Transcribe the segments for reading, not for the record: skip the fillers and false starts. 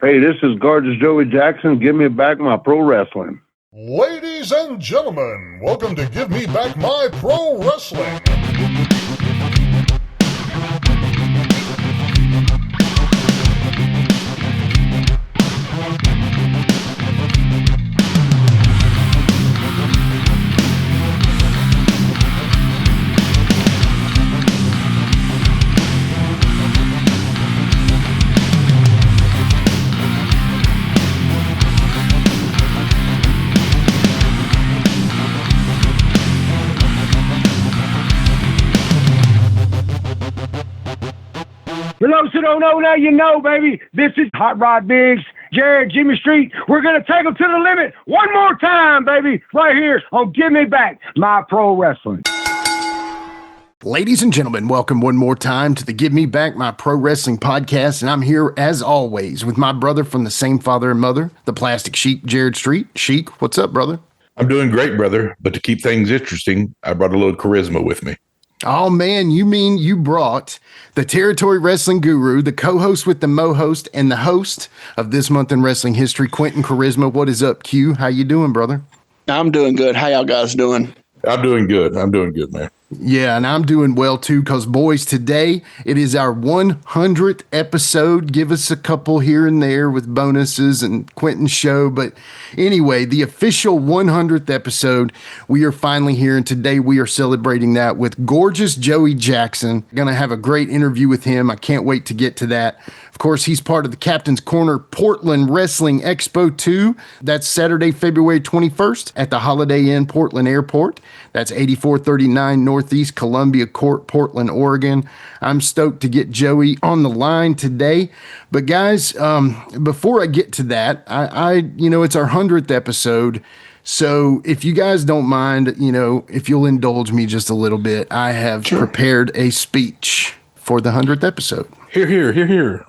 Hey, this is Gorgeous Joey Jackson. Give me back my pro wrestling. Ladies and gentlemen, welcome to Give Me Back My Pro Wrestling. For those who don't know, now you know, baby. This is Hot Rod Biggs, Jared, Jimmy Street. We're going to take them to the limit one more time, baby, right here on Give Me Back My Pro Wrestling. Ladies and gentlemen, welcome one more time to the Give Me Back My Pro Wrestling podcast, and I'm here, as always, with my brother from the same father and mother, the Plastic Sheik, Jared Street. Sheik, what's up, brother? I'm doing great, brother, but to keep things interesting, I brought a little charisma with me. Oh, man, you mean you brought the Territory Wrestling Guru, the co-host with the Mo-host, and the host of This Month in Wrestling History, Quinton Quarisma. What is up, Q? How you doing, brother? I'm doing good. How y'all guys doing? I'm doing good, man. Yeah, and I'm doing well, too, because, boys, today it is our 100th episode. Give us a couple here and there with bonuses and Quentin's show. But anyway, the official 100th episode, we are finally here, and today we are celebrating that with gorgeous Joey Jackson. Going to have a great interview with him. I can't wait to get to that. Of course, he's part of the Captain's Corner Portland Wrestling Expo 2. That's Saturday, February 21st at the Holiday Inn Portland Airport. That's 8439 Northeast Columbia Court, Portland, Oregon. I'm stoked to get Joey on the line today. But guys, before I get to that, it's our 100th episode. So if you guys don't mind, if you'll indulge me just a little bit, I have prepared a speech for the 100th episode. Here.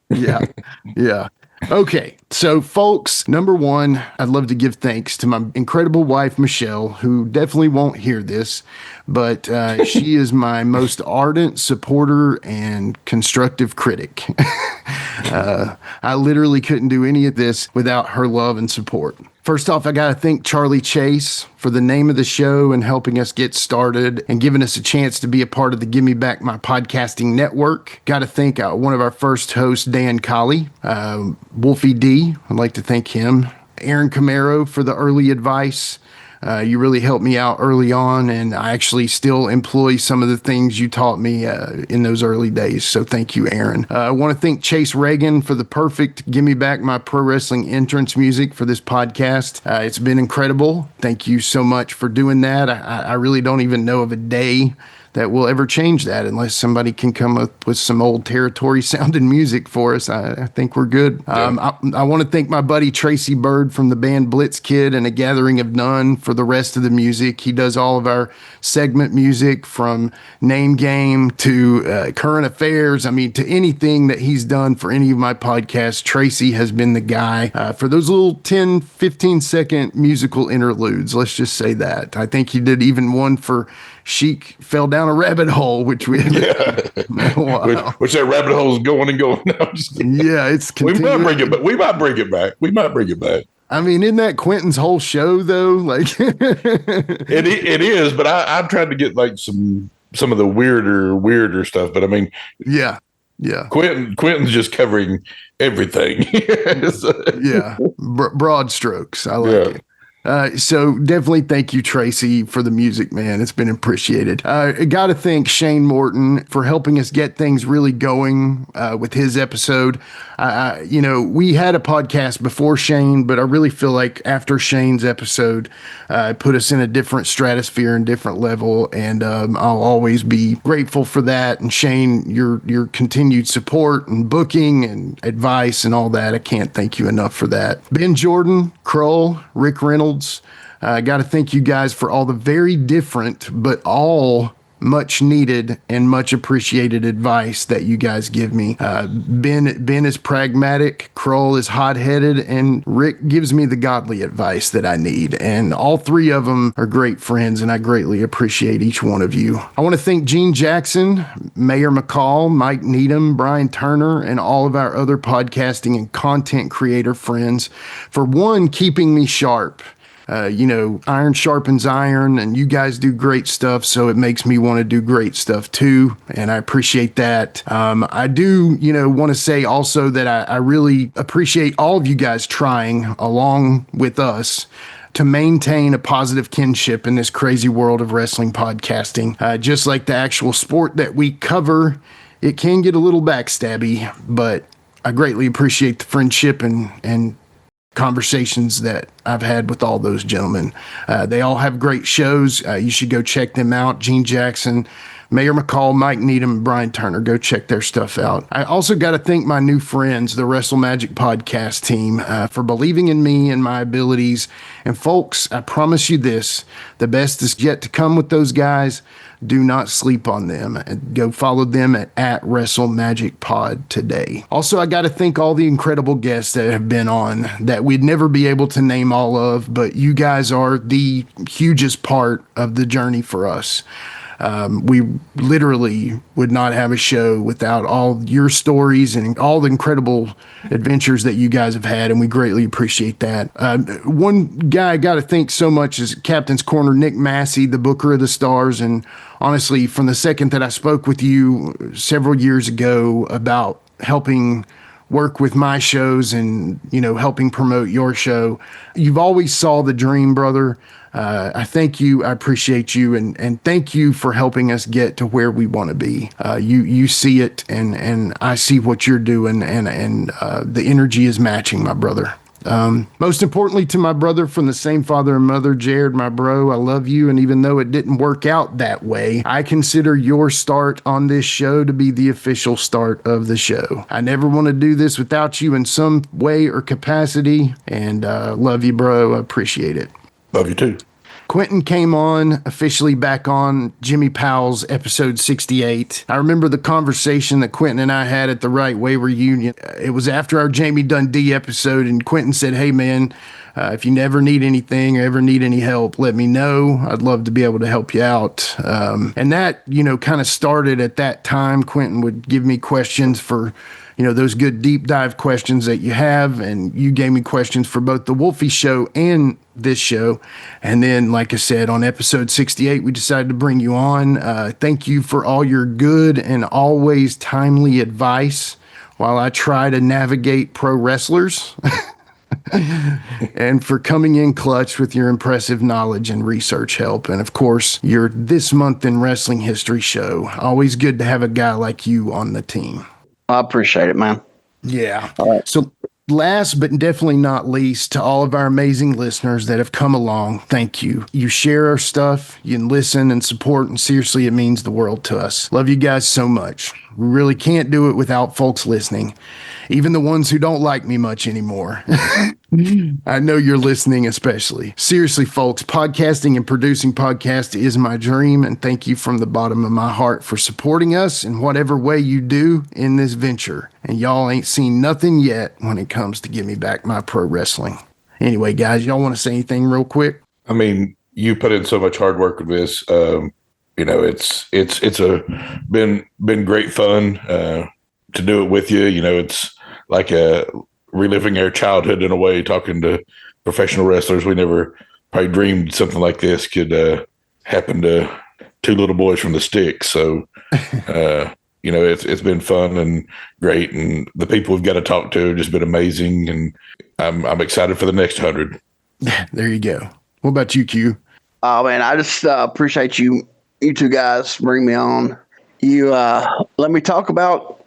Yeah. Okay, so folks, number one, I'd love to give thanks to my incredible wife, Michelle, who definitely won't hear this, but she is my most ardent supporter and constructive critic. I literally couldn't do any of this without her love and support. First off, I got to thank Charlie Chase for the name of the show and helping us get started and giving us a chance to be a part of the Give Me Back My Podcasting Network. Got to thank one of our first hosts, Dan Colley, Wolfie D. I'd like to thank him. Aaron Camaro for the early advice. You really helped me out early on, and I actually still employ some of the things you taught me in those early days. So thank you, Aaron. I want to thank Chase Reagan for the perfect Give Me Back My Pro Wrestling entrance music for this podcast. It's been incredible. Thank you so much for doing that. I really don't even know of a day that will ever change that unless somebody can come up with some old Territory sounding music for us. I think we're good. Yeah. I want to thank my buddy Tracy Bird from the band Blitz Kid and A Gathering of None for the rest of the music. He does all of our segment music from Name Game to Current Affairs. I mean, to anything that he's done for any of my podcasts, Tracy has been the guy for those little 10, 15 second musical interludes. Let's just say that. I think he did even one for Sheik Fell Down a Rabbit Hole, which we which that rabbit hole is going and going. Yeah, it's continuing. We might bring it back. I mean, isn't that Quentin's whole show though? Like it is, but I'm trying to get like some of the weirder stuff. But I mean, yeah. Quentin's just covering everything. Yeah, broad strokes. I like it. So definitely thank you, Tracy, for the music, man. It's been appreciated. I got to thank Shane Morton for helping us get things really going with his episode. We had a podcast before Shane, but I really feel like after Shane's episode, put us in a different stratosphere and different level, and I'll always be grateful for that. And Shane, your continued support and booking and advice and all that, I can't thank you enough for that. Ben Jordan, Kroll, Rick Reynolds, I got to thank you guys for all the very different but all much needed and much appreciated advice that you guys give me. Ben is pragmatic, Kroll is hot-headed, and Rick gives me the godly advice that I need. And all three of them are great friends, and I greatly appreciate each one of you. I want to thank Gene Jackson, Mayor McCall, Mike Needham, Brian Turner, and all of our other podcasting and content creator friends for one, keeping me sharp. Iron sharpens iron, and you guys do great stuff, so it makes me want to do great stuff too, and I appreciate that. I do, want to say also that I really appreciate all of you guys trying along with us to maintain a positive kinship in this crazy world of wrestling podcasting. Just like the actual sport that we cover, it can get a little backstabby, but I greatly appreciate the friendship and conversations that I've had with all those gentlemen. They all have great shows. You should go check them out. Gene Jackson, Mayor McCall, Mike Needham, and Brian Turner. Go check their stuff out. I also got to thank my new friends, the Wrestle Magic podcast team, for believing in me and my abilities. And folks, I promise you this, the best is yet to come with those guys. Do not sleep on them. Go follow them at Wrestle Magic Pod today. Also, I got to thank all the incredible guests that have been on that we'd never be able to name all of, but you guys are the hugest part of the journey for us. We literally would not have a show without all your stories and all the incredible adventures that you guys have had, and we greatly appreciate that. One guy I got to thank so much is Captain's Corner, Nick Massey, the Booker of the Stars, and honestly, from the second that I spoke with you several years ago about helping work with my shows and, helping promote your show, you've always saw the dream, brother. I thank you. I appreciate you. And thank you for helping us get to where we want to be. You see it and I see what you're doing and the energy is matching, my brother. Most importantly to my brother from the same father and mother, Jared, my bro, I love you. And even though it didn't work out that way, I consider your start on this show to be the official start of the show. I never want to do this without you in some way or capacity. And love you, bro. I appreciate it. Love you too. Quinton came on, officially back on Jimmy Powell's episode 68. I remember the conversation that Quinton and I had at the Right Way reunion. It was after our Jamie Dundee episode, and Quinton said, hey, man, if you never need anything or ever need any help, let me know. I'd love to be able to help you out. And that, kind of started at that time. Quinton would give me questions for those good deep dive questions that you have, and you gave me questions for both the Wolfie show and this show. And then, like I said, on episode 68, we decided to bring you on. Thank you for all your good and always timely advice while I try to navigate pro wrestlers. And for coming in clutch with your impressive knowledge and research help. And of course, your This Month in Wrestling History show. Always good to have a guy like you on the team. I appreciate it, man. Yeah. All right. So last but definitely not least, to all of our amazing listeners that have come along, thank you. You share our stuff, you listen and support, and seriously, it means the world to us. Love you guys so much. We really can't do it without folks listening, even the ones who don't like me much anymore. I know you're listening, especially. Seriously, folks, podcasting and producing podcasts is my dream, and thank you from the bottom of my heart for supporting us in whatever way you do in this venture. And y'all ain't seen nothing yet when it comes to give me back my pro wrestling. Anyway, guys, y'all want to say anything real quick? I mean, you put in so much hard work with this. It's been great fun to do it with you. It's like reliving our childhood in a way, talking to professional wrestlers. We never probably dreamed something like this could happen to two little boys from the sticks. So, it's been fun and great, and the people we've got to talk to have just been amazing. And I'm excited for the next 100. There you go. What about you, Q? Oh, man, I just appreciate you two guys bring me on. You let me talk about,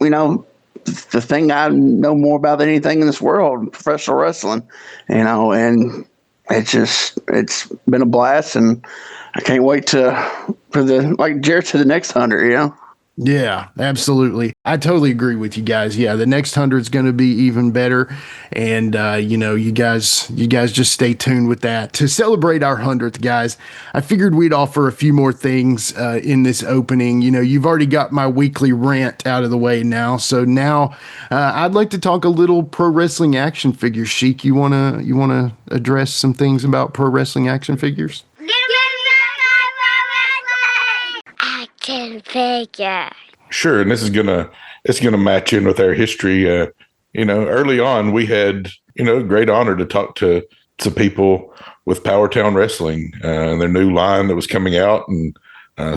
the thing I know more about than anything in this world, professional wrestling, and it's been a blast, and I can't wait for like Jared to the next 100, Yeah, absolutely. I totally agree with you guys. Yeah, the next 100 is going to be even better, and you guys just stay tuned with that. To celebrate our 100th, guys, I figured we'd offer a few more things in this opening. You've already got my weekly rant out of the way now, so now I'd like to talk a little pro wrestling action figures. Sheik, you wanna address some things about pro wrestling action figures? Action figure. Sure, and it's gonna match in with our history. Early on we had a great honor to talk to some people with Powertown Wrestling and their new line that was coming out, and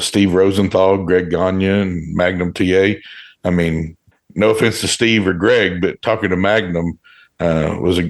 Steve Rosenthal, Greg Gagne, and Magnum TA. I mean, no offense to Steve or Greg, but talking to Magnum was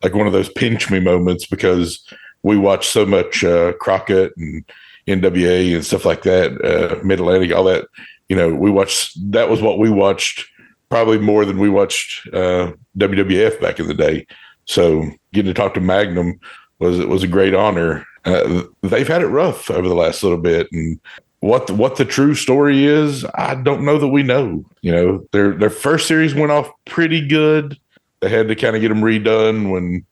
like one of those pinch me moments, because we watched so much Crockett and NWA and stuff like that, Mid Atlantic, all that. That was what we watched probably more than we watched WWF back in the day. So getting to talk to Magnum was a great honor. They've had it rough over the last little bit, and what the true story is, I don't know that we know. Their first series went off pretty good. They had to kind of get them redone when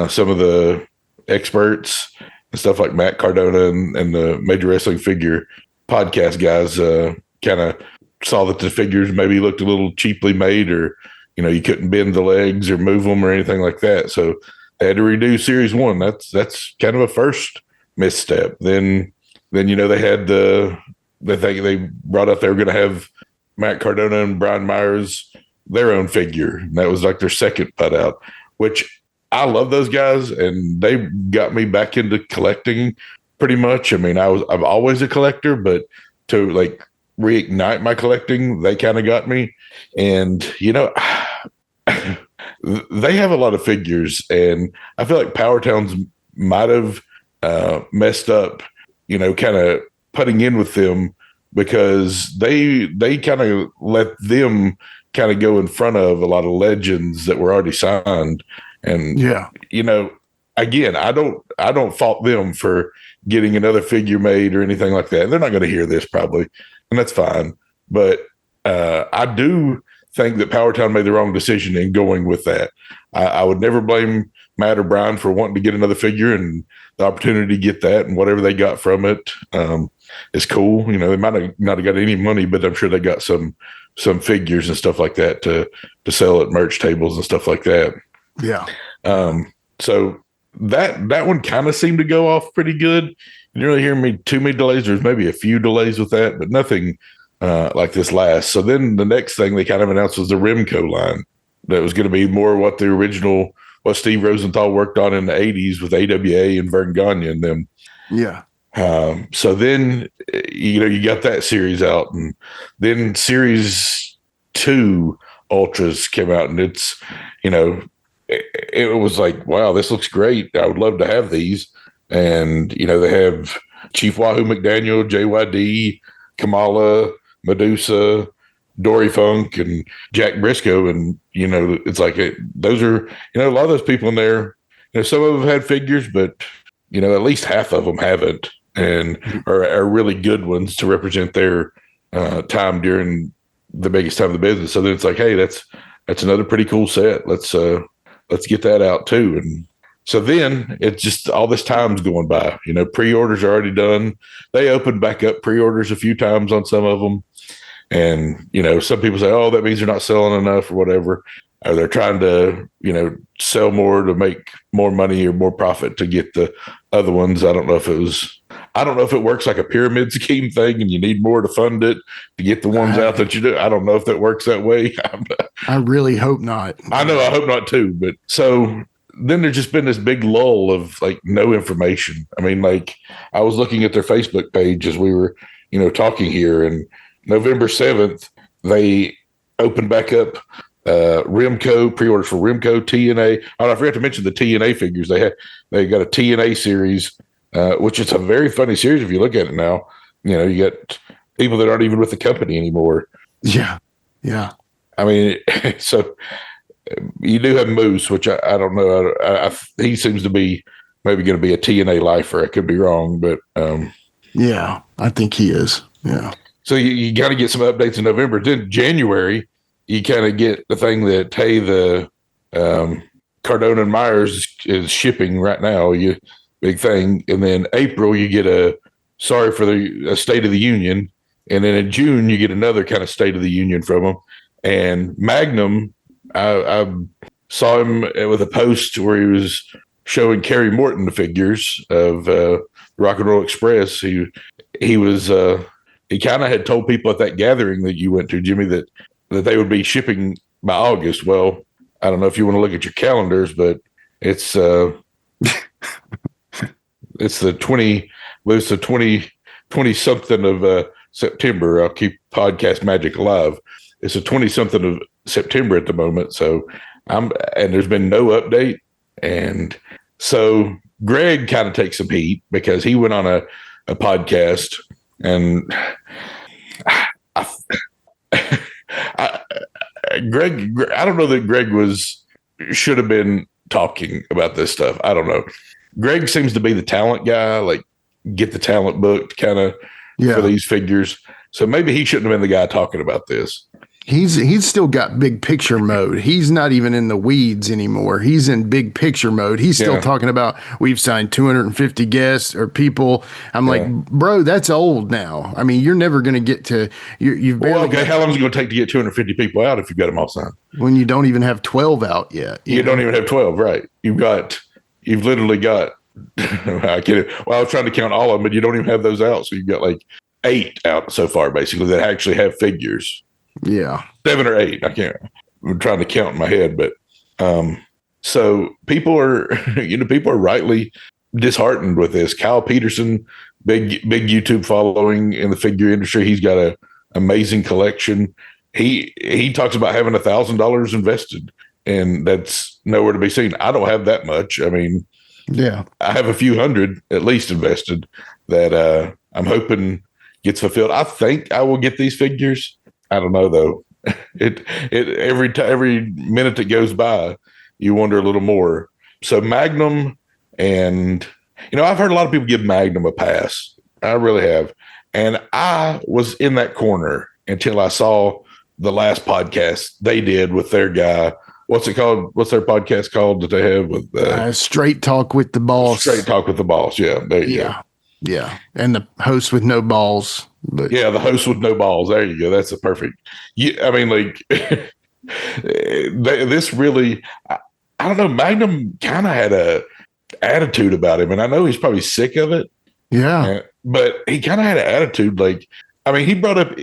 some of the experts and stuff like Matt Cardona and the Major Wrestling Figure podcast guys kind of saw that the figures maybe looked a little cheaply made, or you couldn't bend the legs or move them or anything like that. So they had to redo Series 1. That's kind of a first misstep. Then they had they brought up they were going to have Matt Cardona and Brian Myers their own figure, and that was like their second put out, which I love those guys, and they got me back into collecting pretty much. I mean, I'm always a collector, but to like reignite my collecting, they kind of got me. And they have a lot of figures, and I feel like Powertown's might have messed up, kind of putting in with them, because they kind of let them kind of go in front of a lot of legends that were already signed. And again, I don't fault them for getting another figure made or anything like that. They're not going to hear this probably, and that's fine. But I do think that Powertown made the wrong decision in going with that. I would never blame Matt or Brian for wanting to get another figure, and the opportunity to get that and whatever they got from it is cool. They might have not have got any money, but I'm sure they got some figures and stuff like that to sell at merch tables and stuff like that. Yeah. So that one kind of seemed to go off pretty good. You didn't really hear too many delays. There's maybe a few delays with that, but nothing like this last. So then the next thing they kind of announced was the Remco line. That was going to be more what Steve Rosenthal worked on in the 80s with AWA and Vern Gagne and them. Yeah. So then, you got that series out, and then Series 2 Ultras came out, and it's, it was like, wow, this looks great. I would love to have these. And, they have Chief Wahoo McDaniel, JYD, Kamala, Medusa, Dory Funk, and Jack Briscoe. And, it's like, those are, a lot of those people in there, some of them had figures, but, at least half of them haven't, and are really good ones to represent their time during the biggest time of the business. So then it's like, hey, that's another pretty cool set. Let's get that out too. And so then it's just all this time's going by. Pre-orders are already done. They opened back up pre-orders a few times on some of them. And, some people say, oh, that means they're not selling enough or whatever. Or they're trying to, sell more to make more money or more profit to get the other ones. I don't know if it works like a pyramid scheme thing and you need more to fund it to get the ones out that you do. I don't know if that works that way. I really hope not. I know, I hope not too. But so then there's just been this big lull of like no information. I mean, like I was looking at their Facebook page as we were, talking here, and November 7th, they opened back up Remco pre-orders for Remco TNA. Oh, I forgot to mention the TNA figures. They got a TNA series, which is a very funny series if you look at it now. You got people that aren't even with the company anymore. Yeah, yeah. I mean, so you do have Moose, which I don't know. He seems to be maybe going to be a TNA lifer. I could be wrong, but yeah, I think he is. Yeah. So you got to get some updates in November. Then January, you kind of get the thing that, hey, the Cardona and Myers is shipping right now, big thing. And then April, you get a State of the Union. And then in June, you get another kind of State of the Union from them. And Magnum, I saw him with a post where he was showing Kerry Morton the figures of Rock and Roll Express. He was he kind of had told people at that gathering that you went to, Jimmy, that they would be shipping by August. Well, I don't know if you want to look at your calendars, but it's it's the 20 something of September. I'll keep podcast magic alive. It's the 20 something of September at the moment. So and there's been no update. And so Greg kind of takes some heat because he went on a podcast, and Greg, I don't know that Greg should have been talking about this stuff. I don't know. Greg seems to be the talent guy, like get the talent booked kind of for these figures. So maybe he shouldn't have been the guy talking about this. He's still got big picture mode. He's not even in the weeds anymore. He's in big picture mode. He's still talking about we've signed 250 guests or people. I'm like, bro, that's old now. I mean, you're never going to get to you've barely how long is it going to take to get 250 people out if you've got them all signed? When you don't even have 12 out yet. You don't even have 12, right? You've literally got I get it. Well, I was trying to count all of them, but you don't even have those out. So you've got like 8 out so far, basically, that actually have figures. Yeah. 7 or 8. I'm trying to count in my head, but so people are rightly disheartened with this. Kyle Peterson, big YouTube following in the figure industry. He's got an amazing collection. He talks about having $1,000 invested, and that's nowhere to be seen. I don't have that much. I mean, I have a few hundred at least invested that I'm hoping gets fulfilled. I think I will get these figures. I don't know though. Every minute that goes by, you wonder a little more. So Magnum, and I've heard a lot of people give Magnum a pass. I really have, and I was in that corner until I saw the last podcast they did with their guy. What's it called? What's their podcast called that they have with Straight Talk with the Boss? Straight Talk with the Boss. Yeah, there you go. Yeah, and the host with no balls. But the host with no balls. There you go. That's the perfect. I mean, like this really. I don't know. Magnum kind of had a attitude about him, and I know he's probably sick of it. Yeah, but he kind of had an attitude. Like, I mean, he brought up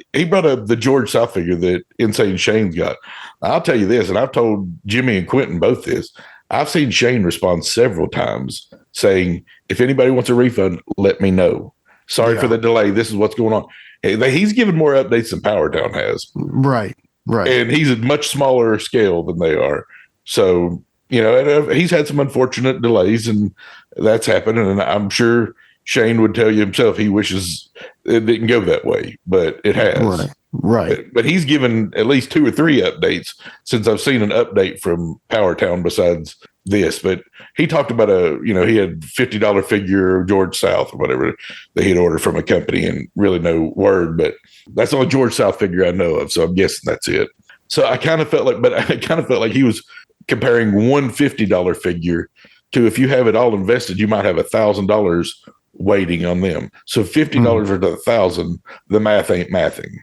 the George South figure that Insane Shane's got. I'll tell you this, and I've told Jimmy and Quinton both this. I've seen Shane respond several times saying, if anybody wants a refund, let me know. Sorry for the delay. This is what's going on. He's given more updates than Power Town has. Right. And he's a much smaller scale than they are. So, he's had some unfortunate delays, and that's happened. And I'm sure Shane would tell you himself he wishes it didn't go that way, but it has. Right. But he's given at least 2 or 3 updates since I've seen an update from Power Town besides this. But he talked about he had $50 figure George South or whatever that he'd ordered from a company, and really no word. But that's the only George South figure I know of, so I'm guessing that's it. So I kind of felt like he was comparing one $50 figure to, if you have it all invested, you might have $1,000 waiting on them. So $50 or $1,000, the math ain't mathing.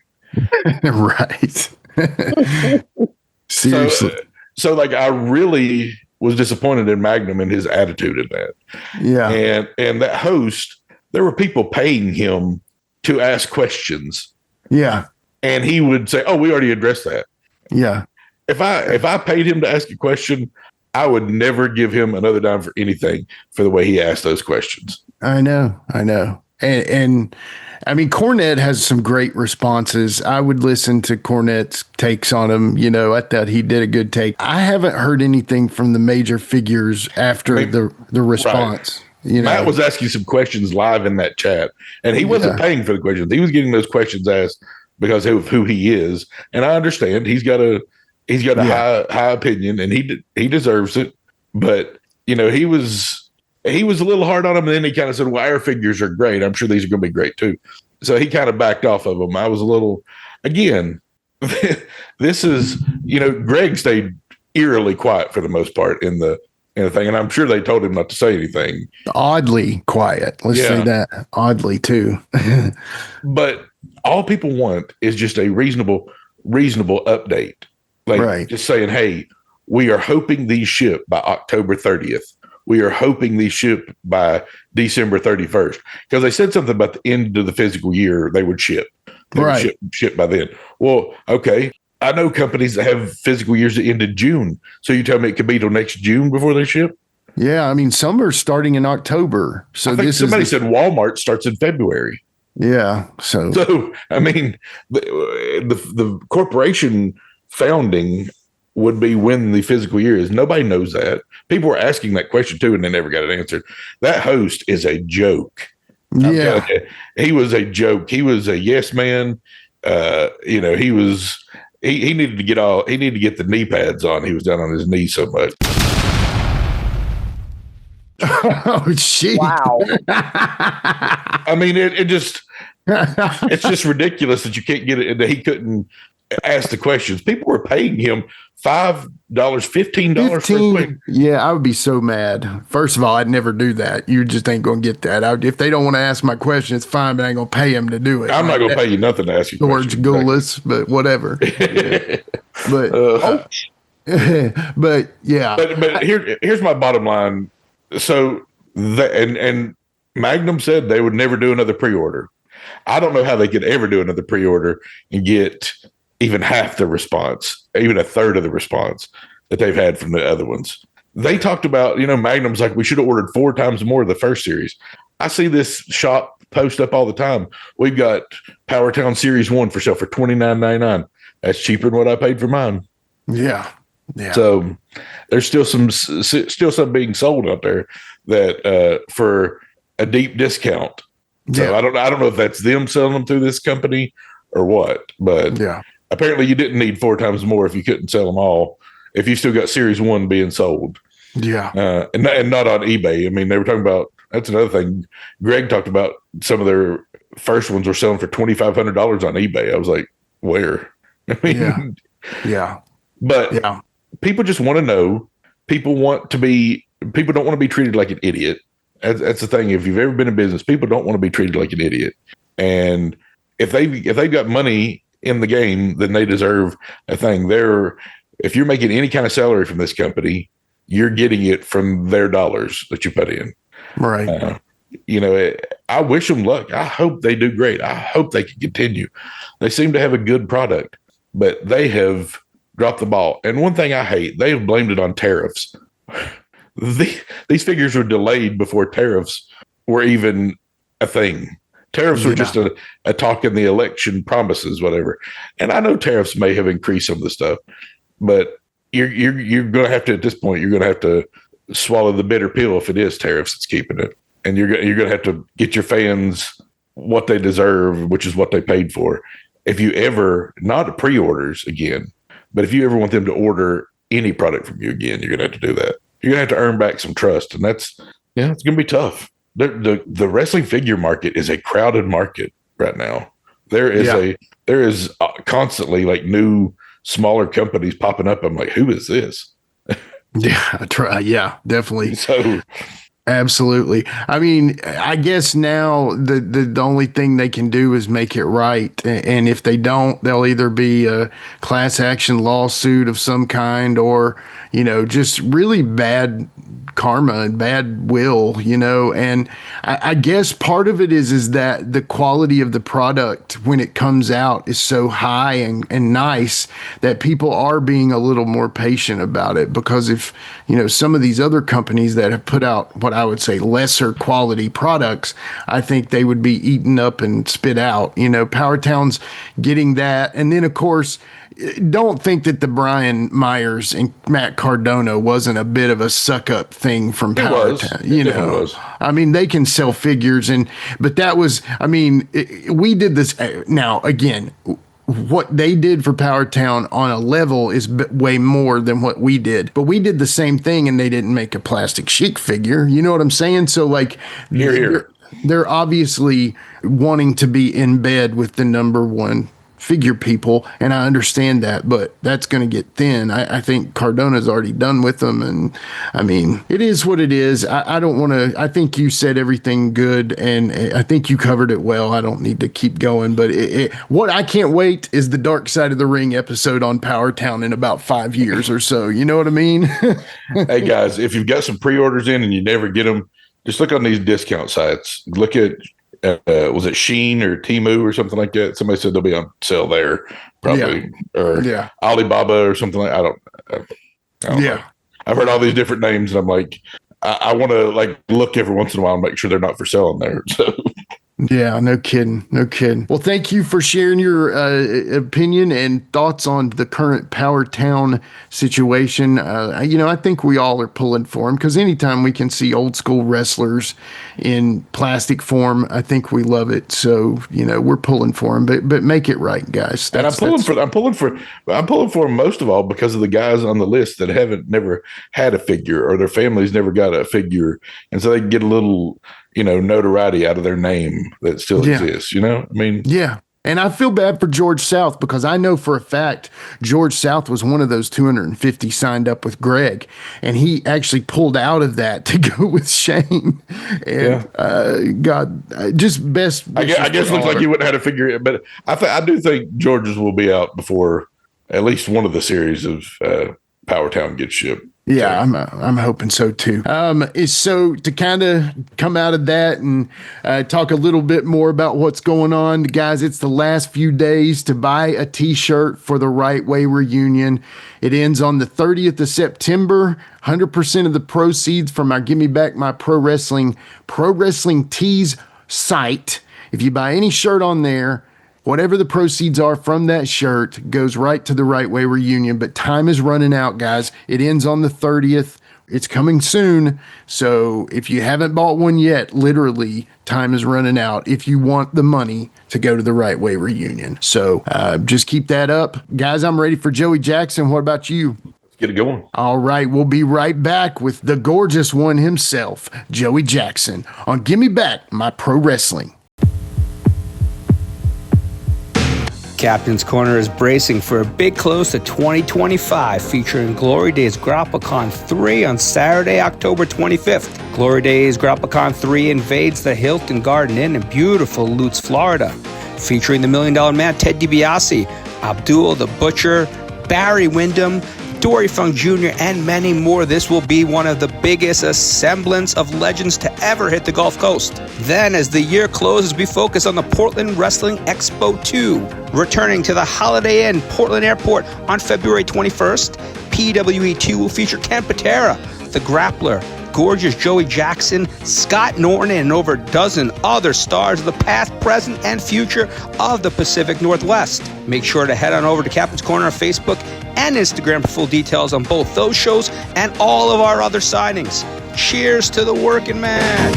Right. Seriously. So like, I really was disappointed in Magnum and his attitude in that. Yeah. And that host, there were people paying him to ask questions. Yeah. And he would say, "Oh, we already addressed that." Yeah. If I paid him to ask a question, I would never give him another dime for anything for the way he asked those questions. I know. And I mean, Cornette has some great responses. I would listen to Cornette's takes on him. I thought he did a good take. I haven't heard anything from the major figures after the response. Right. Matt was asking some questions live in that chat, and he wasn't paying for the questions. He was getting those questions asked because of who he is. And I understand he's got a high opinion, and he deserves it. But he was he was a little hard on them, and then he kind of said, "Well, our figures are great. I'm sure these are going to be great too." So he kind of backed off of them. I was a little, again, this is, Greg stayed eerily quiet for the most part in the thing, and I'm sure they told him not to say anything. Oddly quiet. Let's say that. Oddly too. But all people want is just a reasonable update. Like just saying, hey, we are hoping these ship by October 30th. We are hoping these ship by December 31st. Because they said something about the end of the physical year they would ship. They would ship by then. Well, okay. I know companies that have physical years that end in June. So you tell me it could be till next June before they ship? Yeah, I mean, some are starting in October. So I think somebody said Walmart starts in February. Yeah. So I mean, the corporation founding would be when the physical year is. Nobody knows that. People were asking that question too, and they never got it answered. That host is a joke. Yeah, he was a joke. He was a yes man. He was. He needed to get the knee pads on. He was down on his knees so much. Oh shit! Wow. I mean, it's just ridiculous that you can't get it. That he couldn't ask the questions. People were paying him $5, $15 for a quick. Yeah, I would be so mad. First of all, I'd never do that. You just ain't gonna get that. If they don't want to ask my question, it's fine, but I ain't gonna pay him to do it. I'm not gonna pay you nothing to ask you George Goulas, but whatever. But yeah. But here's my bottom line. So and Magnum said they would never do another pre-order. I don't know how they could ever do another pre-order and get even half the response, even a third of the response that they've had from the other ones. They talked about, Magnum's like, we should have ordered 4 times more of the first series. I see this shop post up all the time. We've got Powertown Series 1 for sale for $29.99. That's cheaper than what I paid for mine. Yeah. So there's still some being sold out there that for a deep discount. So I don't know if that's them selling them through this company or what, but apparently you didn't need 4 times more if you couldn't sell them all. If you still got Series 1 being sold, and not on eBay. I mean, they were talking about, that's another thing. Greg talked about some of their first ones were selling for $2,500 on eBay. I was like, where? I mean, but people just want to know. People don't want to be treated like an idiot. That's the thing. If you've ever been in business, people don't want to be treated like an idiot. And if they've got money in the game, then they deserve a thing. If you're making any kind of salary from this company, you're getting it from their dollars that you put in. Right. I wish them luck. I hope they do great. I hope they can continue. They seem to have a good product, but they have dropped the ball. And one thing I hate, they have blamed it on tariffs. These figures were delayed before tariffs were even a thing. Tariffs were just a talk in the election promises, whatever. And I know tariffs may have increased some of the stuff, but you're going to have to, at this point, you're going to have to swallow the bitter pill if it is tariffs that's keeping it. And you're going to have to get your fans what they deserve, which is what they paid for. If you ever, not pre-orders again, but if you ever want them to order any product from you again, you're going to have to do that. You're going to have to earn back some trust. And it's going to be tough. The wrestling figure market is a crowded market right now. There is constantly like new, smaller companies popping up. I'm like, who is this? Yeah, definitely. So absolutely. I mean, I guess now the only thing they can do is make it right. And if they don't, they'll either be a class action lawsuit of some kind or, just really bad karma and bad will, and I guess part of it is that the quality of the product when it comes out is so high and nice that people are being a little more patient about it, because if some of these other companies that have put out what I would say lesser quality products, I think they would be eaten up and spit out. Powertown's getting that, and then of course, don't think that the Brian Myers and Matt Cardona wasn't a bit of a suck up thing from Powertown. Was. I mean, they can sell figures, but that was, I mean, we did this now again. what they did for Powertown on a level is way more than what we did. But we did the same thing, and they didn't make a Plastic Sheik figure. You know what I'm saying? So like, they're obviously wanting to be in bed with the number one figure people, and I understand that, but that's going to get thin. I think Cardona's already done with them, and I mean, it is what it is. I don't want to, I think you said everything good, and I think you covered it well. I don't need to keep going, but what I can't wait is the Dark Side of the Ring episode on Powertown in about 5 years or so. You know what I mean? Hey guys, if you've got some pre-orders in and you never get them, just look on these discount sites. Look at was it Shein or Temu or something like that? Somebody said they'll be on sale there, probably, or Alibaba or something like. I don't know. I've heard all these different names, and I'm like, I want to like look every once in a while and make sure they're not for sale on there. So. Yeah, no kidding. Well, thank you for sharing your opinion and thoughts on the current Powertown situation. I think we all are pulling for him, because anytime we can see old school wrestlers in plastic form, I think we love it. So, we're pulling for him, but make it right, guys. And I'm pulling for him most of all because of the guys on the list that never had a figure, or their families never got a figure, and so they get a little notoriety out of their name that still exists, I mean. Yeah. And I feel bad for George South, because I know for a fact George South was one of those 250 signed up with Greg, and he actually pulled out of that to go with Shane. And just best. I guess it looks like he wouldn't have had a figure, but I do think George's will be out before at least one of the series of Powertown gets shipped. Yeah, I'm hoping so too. So to kind of come out of that and talk a little bit more about what's going on, guys, it's the last few days to buy a t-shirt for the Right Way reunion. It ends on the 30th of September. 100% of the proceeds from our Give Me Back My Pro Wrestling Tees site. If you buy any shirt on there, whatever the proceeds are from that shirt goes right to the Right Way reunion. But time is running out, guys. It ends on the 30th. It's coming soon. So if you haven't bought one yet, literally, time is running out if you want the money to go to the Right Way reunion. So just keep that up. Guys, I'm ready for Joey Jackson. What about you? Let's get it going. All right. We'll be right back with the gorgeous one himself, Joey Jackson, on Give Me Back My Pro Wrestling. Captain's Corner is bracing for a big close to 2025, featuring Glory Days GrappleCon 3 on Saturday, October 25th. Glory Days GrappleCon 3 invades the Hilton Garden Inn in beautiful Lutz, Florida, featuring the $1 Million Man Ted DiBiase, Abdul the Butcher, Barry Windham, Dory Funk Jr., and many more. This will be one of the biggest assemblance of legends to ever hit the Gulf Coast. Then, as the year closes, we focus on the Portland Wrestling Expo 2. Returning to the Holiday Inn Portland Airport on February 21st, PWE 2 will feature Ken Patera, The Grappler, gorgeous Joey Jackson, Scott Norton, and over a dozen other stars of the past, present, and future of the Pacific Northwest. Make sure to head on over to Captain's Corner on Facebook and Instagram for full details on both those shows and all of our other signings. Cheers to the working man.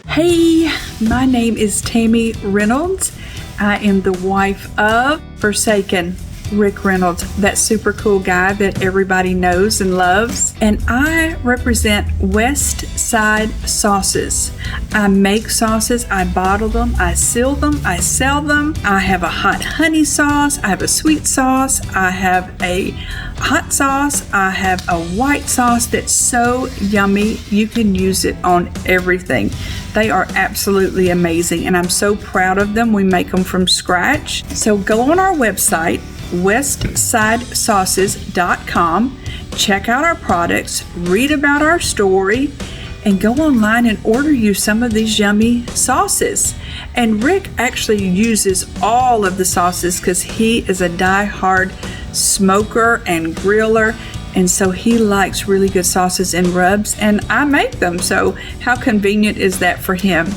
Hey, my name is Tammy Reynolds. I am the wife of Forsaken Rick Reynolds, that super cool guy that everybody knows and loves. And I represent West Side Sauces. I make sauces, I bottle them, I seal them, I sell them. I have a hot honey sauce, I have a sweet sauce, I have a hot sauce, I have a white sauce that's so yummy you can use it on everything. They are absolutely amazing, and I'm so proud of them. We make them from scratch. So go on our website, westsidesauces.com, check out our products, read about our story, and go online and order you some of these yummy sauces. And Rick actually uses all of the sauces because he is a die-hard smoker and griller, and so he likes really good sauces and rubs, and I make them, so how convenient is that for him?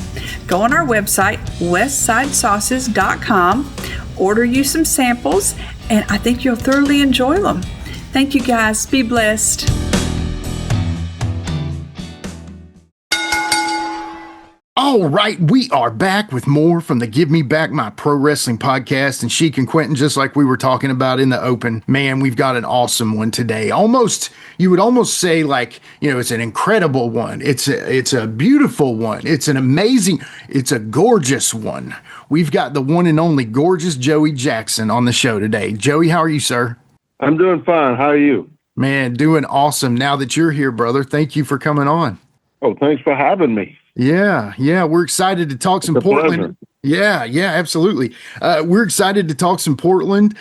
Go on our website, westsidesauces.com, order you some samples, and I think you'll thoroughly enjoy them. Thank you, guys. Be blessed. All right, we are back with more from the Give Me Back My Pro Wrestling podcast. And Sheik and Quinton, just like we were talking about in the open, man, we've got an awesome one today. You would almost say like, it's an incredible one. It's a beautiful one. It's a gorgeous one. We've got the one and only gorgeous Joey Jackson on the show today. Joey, how are you, sir? I'm doing fine. How are you? Man, doing awesome. Now that you're here, brother, thank you for coming on. Oh, thanks for having me. Yeah, we're excited to talk some Portland. Pleasure. Yeah, absolutely. We're excited to talk some Portland.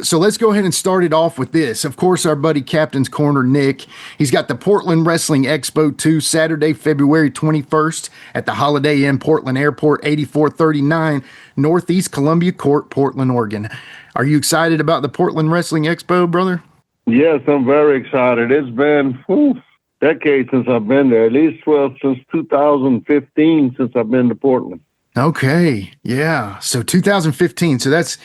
So let's go ahead and start it off with this. Of course, our buddy Captain's Corner, Nick, he's got the Portland Wrestling Expo 2, Saturday, February 21st at the Holiday Inn Portland Airport, 8439 Northeast Columbia Court, Portland, Oregon. Are you excited about the Portland Wrestling Expo, brother? Yes, I'm very excited. It's been decades since I've been there, at least since 2015 since I've been to Portland. Okay, yeah. So 2015. So that's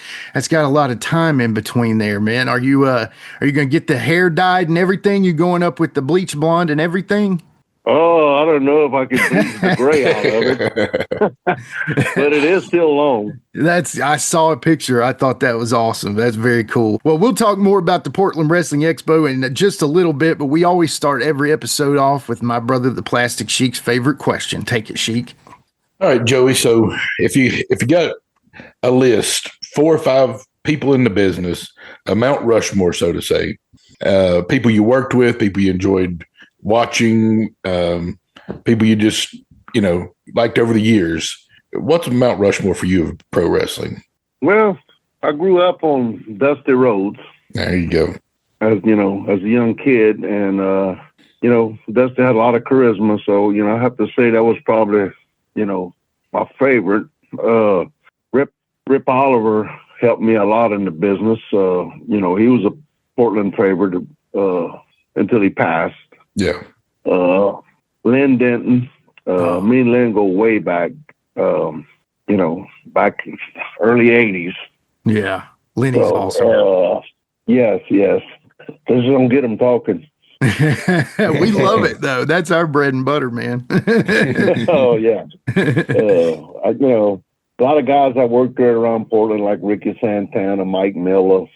got a lot of time in between there, man. Are you going to get the hair dyed and everything? You going up with the bleach blonde and everything? Oh, I don't know if I can bleach the gray out of it, but it is still long. I saw a picture. I thought that was awesome. That's very cool. Well, we'll talk more about the Portland Wrestling Expo in just a little bit, but we always start every episode off with my brother, the Plastic Sheik's favorite question. Take it, Sheik. All right, Joey. So if you got a list, 4 or 5 people in the business, a Mount Rushmore, so to say, people you worked with, people you enjoyed watching, people you just, liked over the years, what's a Mount Rushmore for you of pro wrestling? Well, I grew up on dusty roads. There you go. As a young kid, and Dusty had a lot of charisma. So I have to say that was probably my favorite. Rip Oliver helped me a lot in the business. He was a Portland favorite until he passed. Yeah. Len Denton. Me and Len go way back. Back early 80s. Yeah, Lenny's awesome. Yes. Just don't get him talking. We love it though. That's our bread and butter, man. Oh yeah. A lot of guys I worked there around Portland, like Ricky Santana, Mike Miller,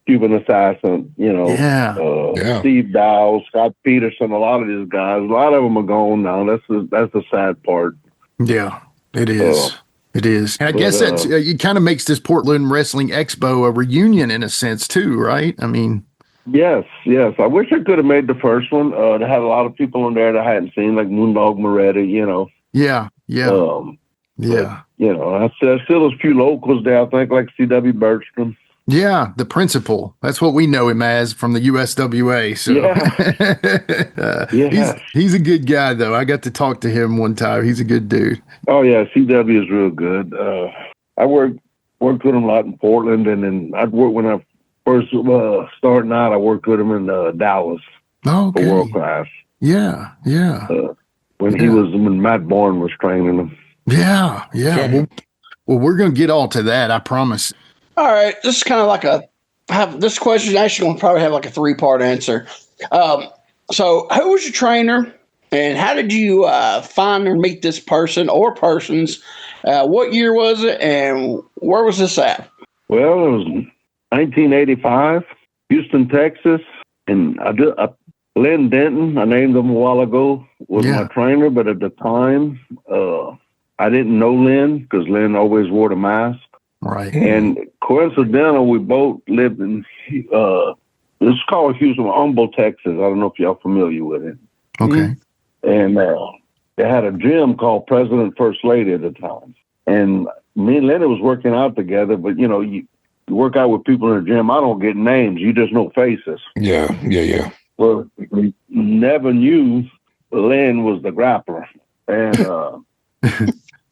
Cuban Assassin, Steve Dow, Scott Peterson. A lot of these guys, a lot of them are gone now. That's the sad part. Yeah, it is. It is. And I guess that's it kind of makes this Portland Wrestling Expo a reunion in a sense too, right? I mean, Yes. I wish I could have made the first one. They had a lot of people in there that I hadn't seen, like Moondog Moretti, Yeah. There's still a few locals there, I think, like C.W. Bergstrom. Yeah, the principal. That's what we know him as from the USWA. So he's a good guy, though. I got to talk to him one time. He's a good dude. Oh, yeah, C.W. is real good. I worked with him a lot in Portland, and then I'd work when I first starting out, I worked with him in Dallas for World Class. Yeah. When Matt Bourne was training him. Yeah. Well, we're going to get all to that, I promise. All right, this is kind of like this question actually going to probably have like a 3-part answer. So who was your trainer and how did you find or meet this person or persons? What year was it and where was this at? Well, it was 1985, Houston, Texas. And Len Denton, I named him a while ago, was my trainer. But at the time, I didn't know Len because Len always wore the mask. Right. And coincidental, we both lived in, it's called Houston, Humble, Texas. I don't know if y'all familiar with it. Okay. And they had a gym called President First Lady at the time. And me and Lenny was working out together, but you work out with people in the gym. I don't get names. You just know faces. Yeah. Well, we never knew Len was the grappler. And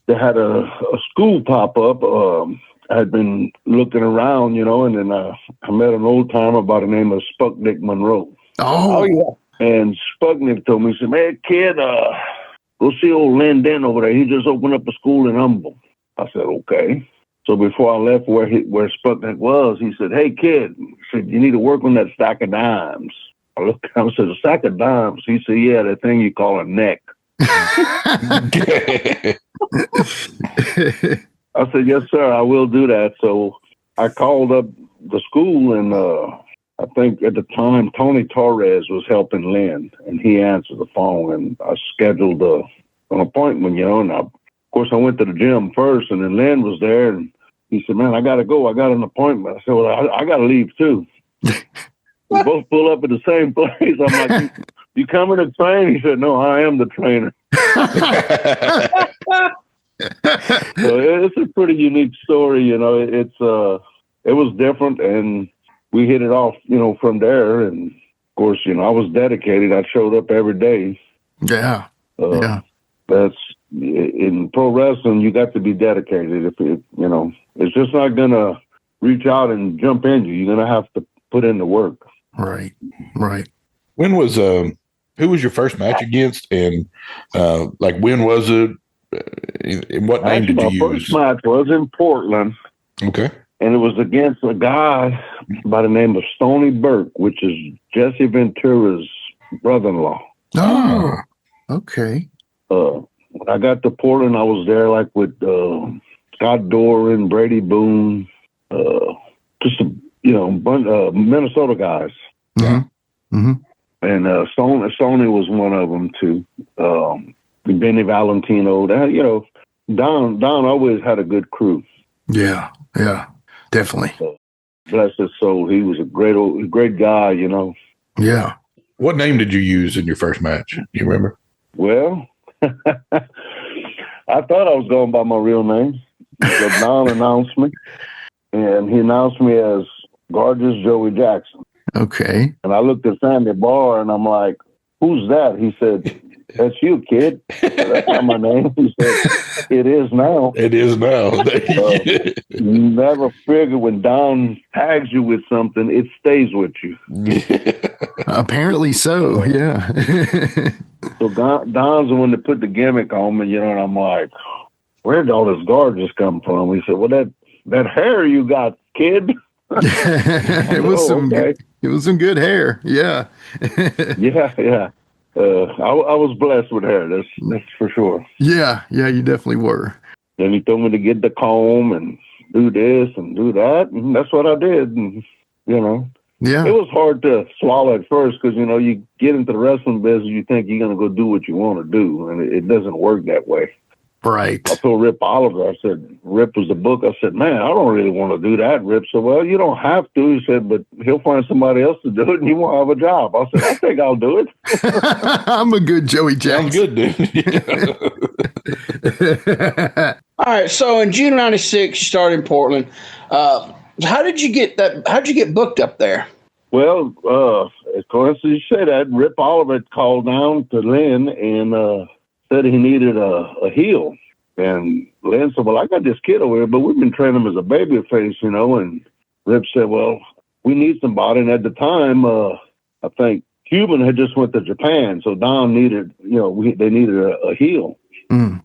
they had a school pop up. I had been looking around, and then I met an old timer by the name of Sputnik Monroe. Oh yeah. And Sputnik told me, he said, "Man, kid, go see old Len Denton over there. He just opened up a school in Humble." I said, "Okay." So before I left where Sputnik was, he said, "Hey, kid," he said, "you need to work on that stack of dimes." I looked at him and said, "A stack of dimes?" He said, "Yeah, that thing you call a neck." I said, yes, sir, I will do that. So I called up the school, and I think at the time Tony Torres was helping Len, and he answered the phone, and I scheduled an appointment, and of course I went to the gym first, and then Len was there, and he said, man, I got to go. I got an appointment. I said, well, I got to leave too. We both pull up at the same place. I'm like, you coming to train? He said, no, I am the trainer. So it's a pretty unique story. It was different, and we hit it off, from there. And of course, I was dedicated. I showed up every day. Yeah. That's in pro wrestling. You got to be dedicated. It's just not gonna reach out and jump in you. You're gonna have to put in the work. Right. When was who was your first match against, and when was it? And what name did you use? My first match was in Portland. Okay. And it was against a guy by the name of Stony Burke, which is Jesse Ventura's brother-in-law. Oh, okay. When I got to Portland, I was there with Scott Doran, Brady Boone, just a bunch of Minnesota guys. Mm-hmm. Mm-hmm. And Sony was one of them too. Benny Valentino. Don always had a good crew. Yeah, definitely. So, bless his soul. He was a great guy. Yeah. What name did you use in your first match? Do you remember? Well, I thought I was going by my real name. So Don announced me, and he announced me as Gorgeous Joey Jackson. Okay. And I looked at Sandy Barr, and I'm like, who's that? He said, that's you, kid. That's not my name. He said, it is now. It is now. Never figure when Don tags you with something, it stays with you. Apparently so, yeah. So Don's the one that put the gimmick on me, and I'm like, where did all this gorgeous come from? He said, well, that hair you got, kid. It was some good hair. Yeah. Yeah. I was blessed with hair. That's for sure. Yeah, you definitely were. Then he told me to get the comb and do this and do that, and that's what I did. And yeah, it was hard to swallow at first because you get into the wrestling business, you think you're gonna go do what you want to do, and it doesn't work that way. Right. I told Rip Oliver, I said, Rip was the book. I said, man, I don't really want to do that. Rip said, well, you don't have to. He said, but he'll find somebody else to do it and you won't have a job. I said, I think I'll do it. I'm a good Joey Jackson. I'm good, dude. All right. So in June '96, you started in Portland. How did you get that? How'd you get booked up there? Well, of course, you say that. Rip Oliver called down to Len and said he needed a heel. And Len said, well, I got this kid over here, but we've been training him as a baby face, and Rip said, well, we need somebody. And at the time, I think Cuban had just went to Japan. So Don needed, they needed a heel. Mm.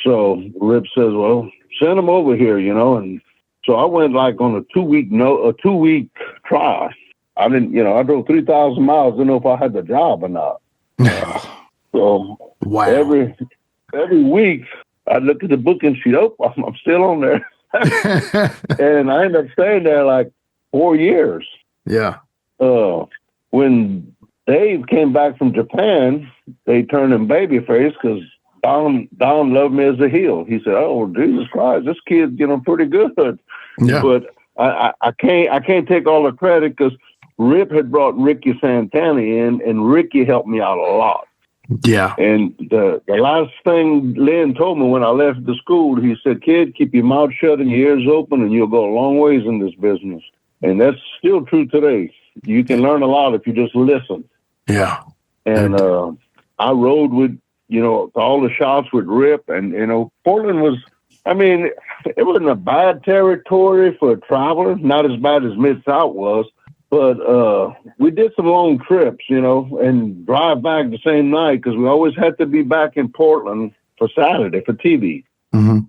So Rip says, well, send him over here, and so I went on a 2-week trial. I didn't, I drove 3,000 miles. Didn't know if I had the job or not. So wow. Every week I look at the booking sheet. Oh, I'm still on there. And I ended up staying there 4 years. Yeah. When Dave came back from Japan, they turned him babyface because Don loved me as a heel. He said, oh, Jesus Christ, this kid's pretty good. Yeah. But I can't take all the credit because Rip had brought Ricky Santana in, and Ricky helped me out a lot. Yeah. And the last thing Len told me when I left the school, he said, kid, keep your mouth shut and your ears open and you'll go a long ways in this business. And that's still true today. You can learn a lot if you just listen. Yeah. And I rode with, all the shots with Rip. And, Portland was, it wasn't a bad territory for a traveler, not as bad as Mid-South was. But we did some long trips, and drive back the same night because we always had to be back in Portland for Saturday for TV. Mm-hmm.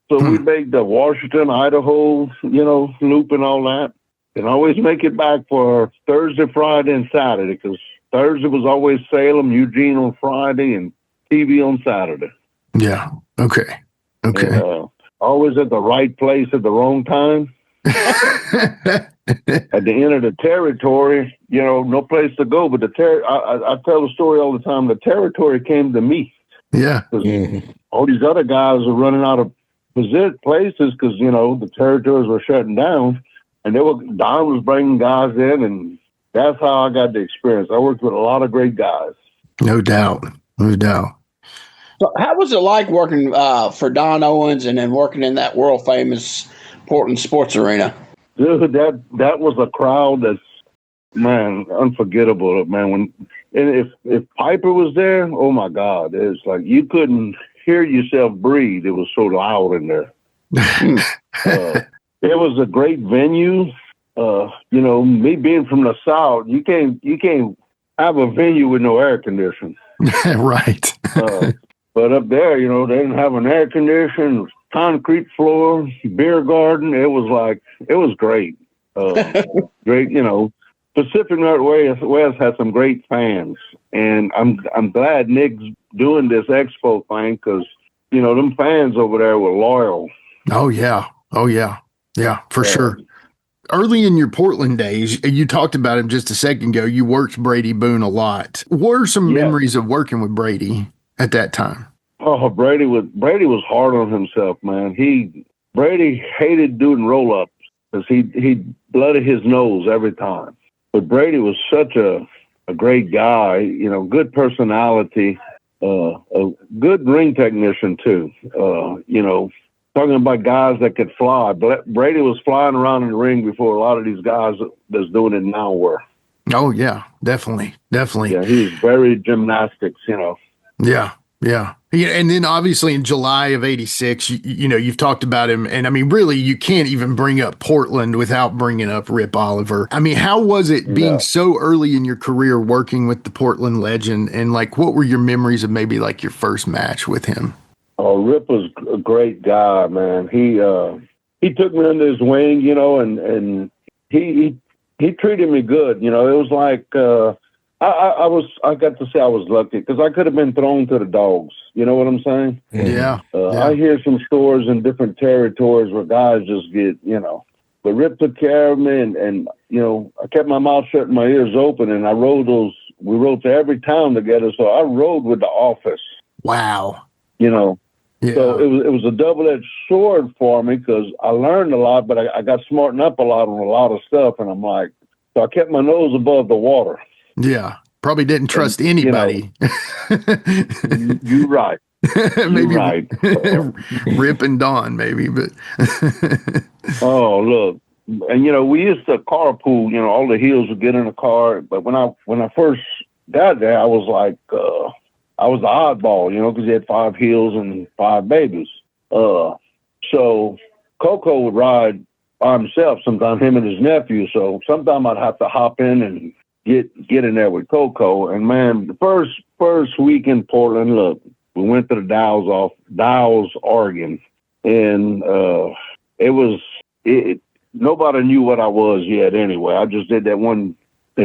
So we made the Washington, Idaho, loop and all that, and always make it back for Thursday, Friday, and Saturday because Thursday was always Salem, Eugene on Friday, and TV on Saturday. Yeah. Okay. Okay. And, always at the right place at the wrong time. At the end of the territory, no place to go. But I tell the story all the time. The territory came to me. Yeah. All these other guys are running out of places because, the territories were shutting down. And Don was bringing guys in, and that's how I got the experience. I worked with a lot of great guys. No doubt. No doubt. So how was it like working for Don Owens and then working in that world famous Portland sports arena? Dude, that was a crowd that's, man, unforgettable, man. If Piper was there, oh my God, it's like you couldn't hear yourself breathe. It was so loud in there. It was a great venue. Me being from the South, you can't have a venue with no air conditioning. Right. But up there, they didn't have an air conditioning, concrete floor, beer garden. It was great. Great, Pacific Northwest has some great fans, and I'm glad Nick's doing this expo thing because them fans over there were loyal. Oh yeah, for sure. Early in your Portland days, you talked about him just a second ago. You worked Brady Boone a lot. What are some memories of working with Brady at that time? Oh, Brady was hard on himself, man. Brady hated doing roll ups because he blooded his nose every time. But Brady was such a great guy, good personality, a good ring technician too. Talking about guys that could fly. Brady was flying around in the ring before a lot of these guys that's doing it now were. Oh yeah, definitely. Yeah, he was very gymnastics, Yeah. And then obviously in July of '86, you've talked about him. And I mean, really, you can't even bring up Portland without bringing up Rip Oliver. I mean, how was it being so early in your career working with the Portland legend? And like, what were your memories of maybe like your first match with him? Oh, Rip was a great guy, man. He took me under his wing, and he treated me good. It was like, I got to say I was lucky because I could have been thrown to the dogs. You know what I'm saying? Yeah. I hear some stories in different territories where guys just get, but Rip took care of me and I kept my mouth shut and my ears open, and we rode to every town together. So I rode with the office. Wow. Yeah. So it was a double-edged sword for me because I learned a lot, but I got smartened up a lot on a lot of stuff. And I'm like, so I kept my nose above the water. Yeah. Probably didn't trust anybody. You're right. Maybe you're right. Rip and Don, maybe, but. Oh, look. And, we used to carpool, all the heels would get in the car. But when I first got there, I was like, I was the oddball, because he had 5 heels and 5 babies. So Coco would ride by himself, sometimes him and his nephew. So sometimes I'd have to hop in and get in there with Coco. And man, the first week in Portland, look, we went to the Dalles, Oregon, and nobody knew what I was yet. Anyway, I just did that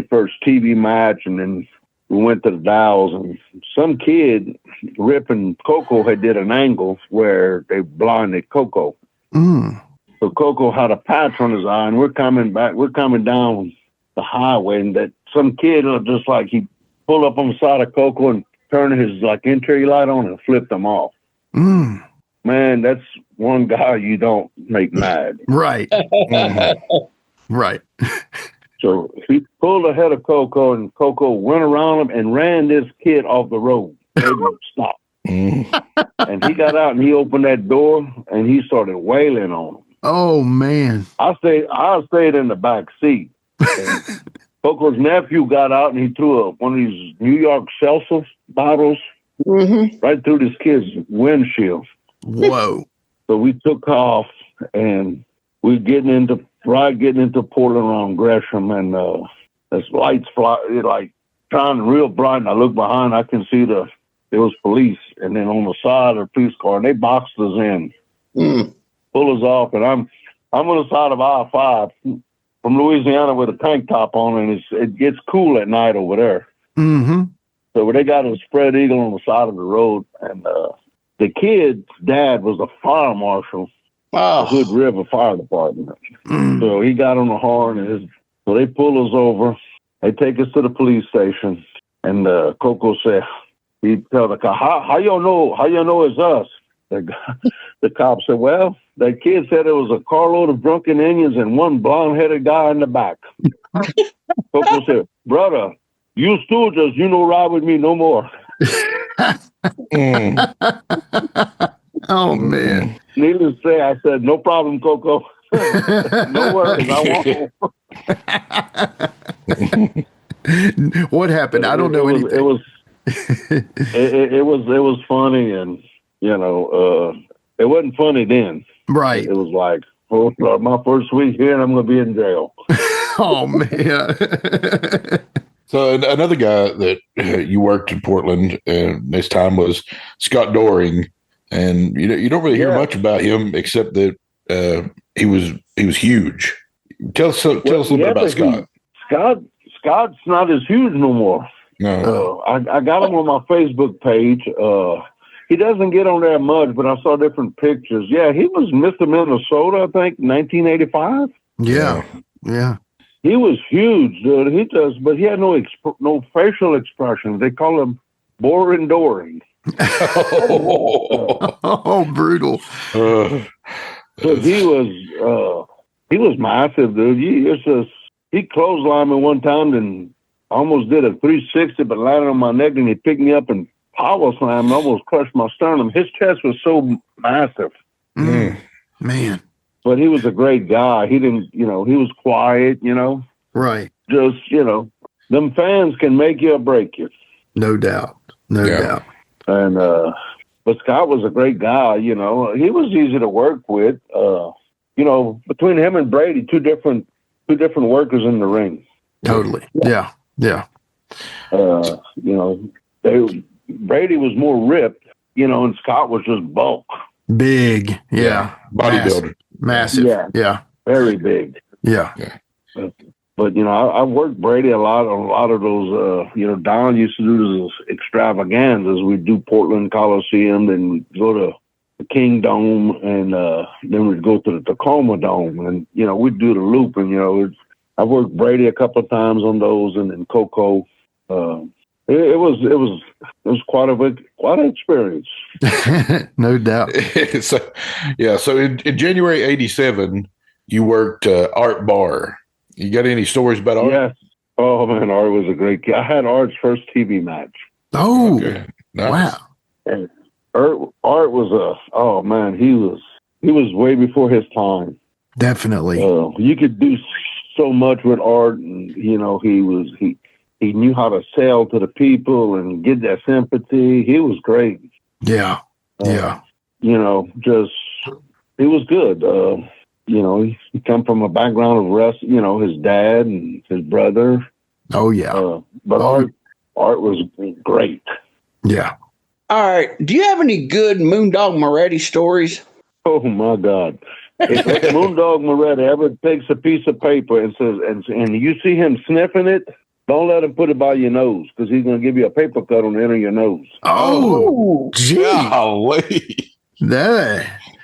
first TV match, and then we went to the Dalles, and some kid, Rip and Coco, had did an angle where they blinded Coco. So Coco had a patch on his eye, and we're coming down the highway, and that some kid just like he pulled up on the side of Coco and turned his like interior light on and flipped him off. Man, that's one guy you don't make mad. Right. Right. So he pulled ahead of Coco, and Coco went around him and ran this kid off the road. Made him stop. And he got out and he opened that door and he started wailing on him. Oh man! I stayed in the back seat. Coco's nephew got out and he threw one of these New York Seltzer bottles right through this kid's windshield. Whoa! So we took off and we getting into Portland around Gresham, and this lights fly like shining real bright. And I look behind, I can see there was police, and then on the side of the police car, and they boxed us in, pull us off, and I'm on the side of I-5 from Louisiana with a tank top on, and it gets cool at night over there. So So they got him spread eagle on the side of the road, and the kid's dad was a fire marshal, the Hood River Fire Department. So he got on the horn, and so they pull us over. They take us to the police station, and Coco said, he tell the cop, how y'all know it's us? The cop said, well, that kid said it was a carload of drunken Indians and one blonde-headed guy in the back. Coco said, brother, you stooges, you no ride with me no more. Oh, man. Needless to say, I said, no problem, Coco. No worries, I won't. What happened? I don't know anything. It was funny, and it wasn't funny then. Right. It was like, oh, my first week here, and I'm going to be in jail. Oh man. So another guy that you worked in Portland this time was Scott Doring, and you don't really hear much about him except that he was huge. Tell us a little bit about Scott. Scott's not as huge no more. No, I got him on my Facebook page. He doesn't get on there much, but I saw different pictures. Yeah, he was Mr. Minnesota, I think, 1985. Yeah. He was huge, dude. But he had no facial expression. They call him boring Doring. Oh, brutal. But he was massive, dude. He clotheslined me one time and almost did a 360, but landed on my neck, and he picked me up and power slammed and almost crushed my sternum. His chest was so massive. Man. But he was a great guy. He didn't, he was quiet, Right. Just, them fans can make you or break you. No doubt. No doubt. And, but Scott was a great guy, he was easy to work with. Between him and Brady, two different workers in the ring. Totally. Yeah. Brady was more ripped, and Scott was just bulk. Big. Yeah. Bodybuilder. Massive. Yeah. Very big. Yeah. But, I worked Brady a lot on a lot of those, Don used to do those extravaganzas. We'd do Portland Coliseum, then we'd go to the King Dome, and then we'd go to the Tacoma Dome, and, we'd do the loop. And, I worked Brady a couple of times on those, and then Coco. It was quite an experience. No doubt. So in January '87, you worked Art Barr. You got any stories about Art? Yes. Oh man, Art was a great guy. I had Art's first TV match. Oh, okay. Nice. Wow. And Art was he was way before his time. Definitely. You could do so much with Art, and he knew how to sell to the people and get that sympathy. He was great. Yeah. He was good. He come from a background of wrestling, his dad and his brother. Oh, yeah. But Art was great. Yeah. All right. Do you have any good Moondog Moretti stories? Oh, my God. If Moondog Moretti ever takes a piece of paper and says, and you see him sniffing it, don't let him put it by your nose, because he's going to give you a paper cut on the end of your nose. Oh, gee. Golly.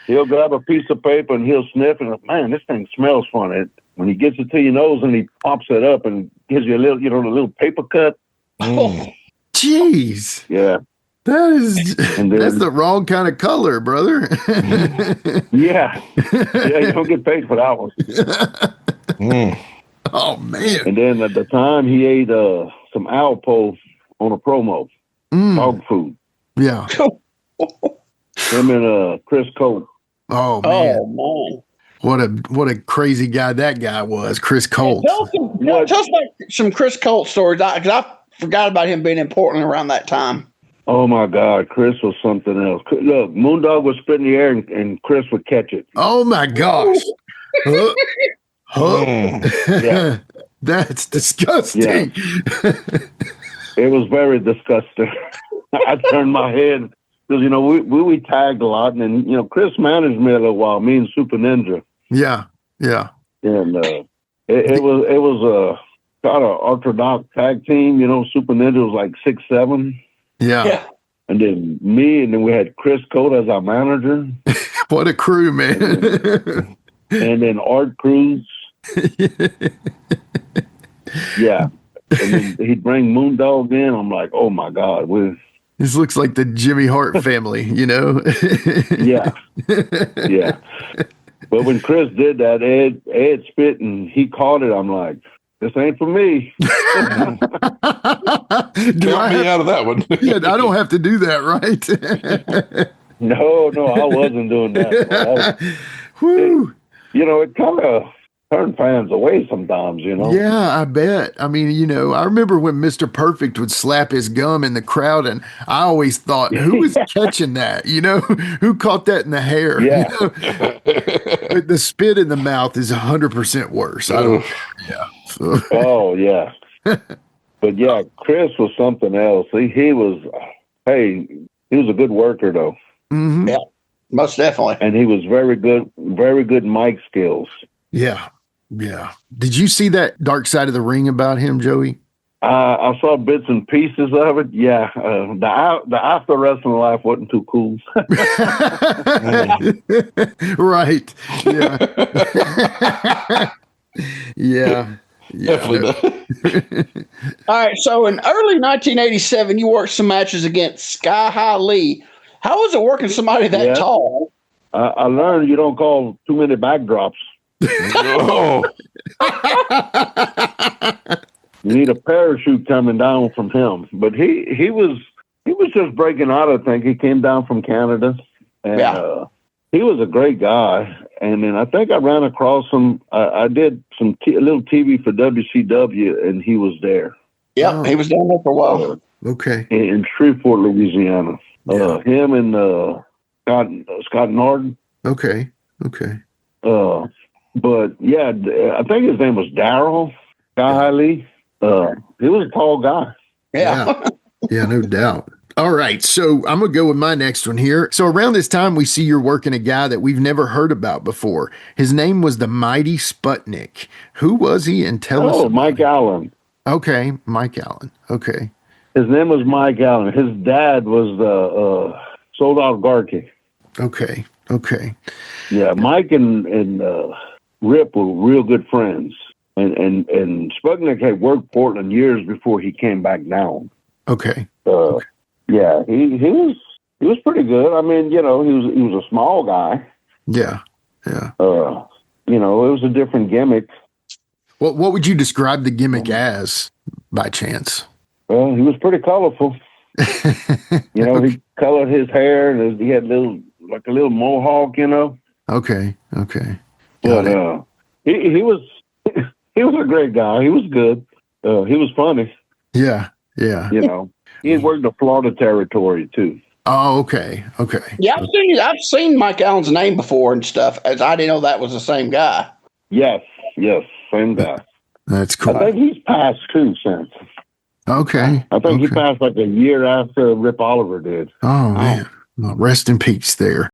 He'll grab a piece of paper and he'll sniff, and man, this thing smells funny. When he gets it to your nose and he pops it up and gives you a little, a little paper cut. Jeez. Yeah. That's the wrong kind of color, brother. Yeah, you don't get paid for that one. Oh man! And then at the time, he ate some Alpo on a promo, dog food. Yeah. Him and Chris Colt. Oh man! What a crazy guy that guy was, Chris Colt. Tell us about some Chris Colt stories, because I forgot about him being in Portland around that time. Oh my God, Chris was something else. Look, Moondog would spit in the air and Chris would catch it. Oh my gosh. Yeah. That's disgusting. Yeah. It was very disgusting. I turned my head because, we tagged a lot, and then, Chris managed me a little while, me and Super Ninja. Yeah. And it was got an orthodox tag team. Super Ninja was like 6'7". Yeah. And then me, and then we had Chris Cole as our manager. What a crew, man. And then Art Cruz. Yeah. And then he'd bring Moondog in. I'm like, oh my God. This looks like the Jimmy Hart family, Yeah. Yeah. But when Chris did that, Ed spit and he caught it. I'm like, this ain't for me. Count me out of that one. Yeah, I don't have to do that, right? No, I wasn't doing that. Whew. It kind of turned fans away sometimes, Yeah, I bet. I mean, I remember when Mr. Perfect would slap his gum in the crowd, and I always thought, who was catching that? Who caught that in the hair? Yeah. But the spit in the mouth is 100% worse. I don't. Yeah. So. Oh yeah. But yeah, Chris was something else. He was a good worker though. Mm-hmm. Yeah, most definitely. And he was very good mic skills. Yeah. Yeah. Did you see that Dark Side of the Ring about him, Joey? I saw bits and pieces of it. Yeah. The after wrestling life wasn't too cool. Right. Yeah. Yeah. Definitely. All right. So in early 1987, you worked some matches against Sky High Lee. How was it working somebody that tall? I learned you don't call too many backdrops. No. You need a parachute coming down from him. But he was just breaking out, I think. He came down from Canada. And he was a great guy. And then I think I ran across him. I did a little TV for WCW, and he was there. Yeah, he was down there for a while. Okay. In Shreveport, Louisiana. Yeah. Him and Scott Norton. Okay. But yeah, I think his name was Darryl Guy Lee. He was a tall guy. Yeah. Yeah, no doubt. All right, so I'm going to go with my next one here. So around this time, we see you're working a guy that we've never heard about before. His name was the Mighty Sputnik. Who was he? And tell us. Oh, Mike Allen. Okay, Mike Allen. Okay. His name was Mike Allen. His dad was Sold Out Garkey. Okay. Yeah, Mike and Rip were real good friends. And Sputnik had worked Portland years before he came back down. Okay. Yeah, he was pretty good. I mean, he was a small guy. Yeah. It was a different gimmick. What would you describe the gimmick as, by chance? Well, he was pretty colorful. Okay. He colored his hair, and he had a little mohawk. Okay. But he was a great guy. He was good. He was funny. Yeah. He had worked the Florida territory too. Oh, okay. Yeah, I've seen Mike Allen's name before and stuff. As I didn't know that was the same guy. Yes, same guy. That's cool. I think he's passed too since. Okay. I think he passed like a year after Rip Oliver did. Oh man. Well, rest in peace there.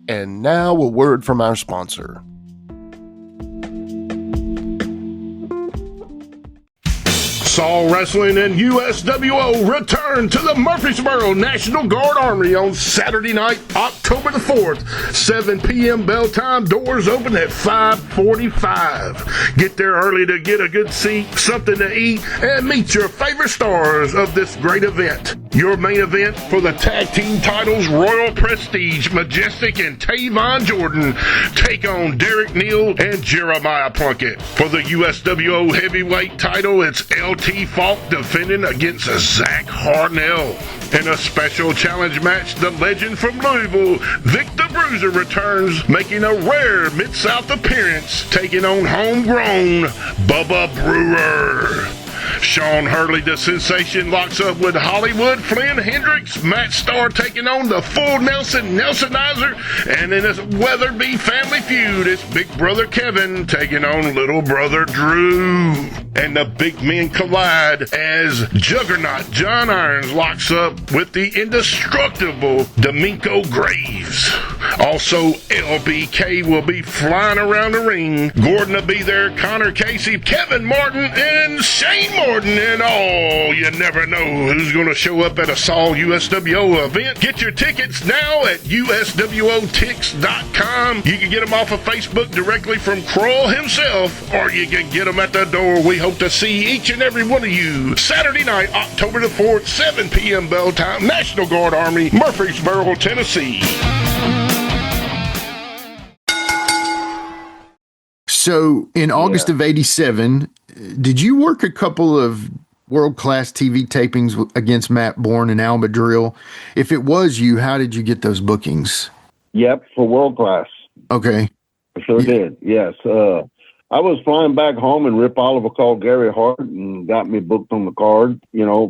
And now a word from our sponsor. Saw Wrestling and USWO return to the Murfreesboro National Guard Armory on Saturday night, October the 4th, 7 p.m. bell time. Doors open at 5:45. Get there early to get a good seat, something to eat, and meet your favorite stars of this great event. Your main event for the tag team titles, Royal Prestige, Majestic, and Tavon Jordan take on Derek Neal and Jeremiah Plunkett. For the USWO heavyweight title, it's LT Falk defending against Zach Harnell. In a special challenge match, the legend from Louisville, Vic the Bruiser, returns, making a rare Mid-South appearance, taking on homegrown Bubba Brewer. Sean Hurley, the sensation, locks up with Hollywood Flynn Hendricks. Matt Starr taking on the full Nelsonizer. And in a Weatherby family feud, it's Big Brother Kevin taking on Little Brother Drew. And the big men collide as Juggernaut John Irons locks up with the indestructible D'Amico Graves. Also, LBK will be flying around the ring. Gordon will be there, Connor Casey, Kevin Martin, and Shane Morton. And you never know who's going to show up at a Saul USWO event. Get your tickets now at uswotix.com. You can get them off of Facebook directly from Kroll himself, or you can get them at the door. We hope to see each and every one of you Saturday night, October the 4th, 7 p.m. bell time, National Guard Army, Murfreesboro, Tennessee. So in August of 87, did you work a couple of world-class TV tapings against Matt Bourne and Al Madrill? If it was you, how did you get those bookings? Yep, for World Class. Okay. I sure did, yes. I was flying back home, and Rip Oliver called Gary Hart and got me booked on the card,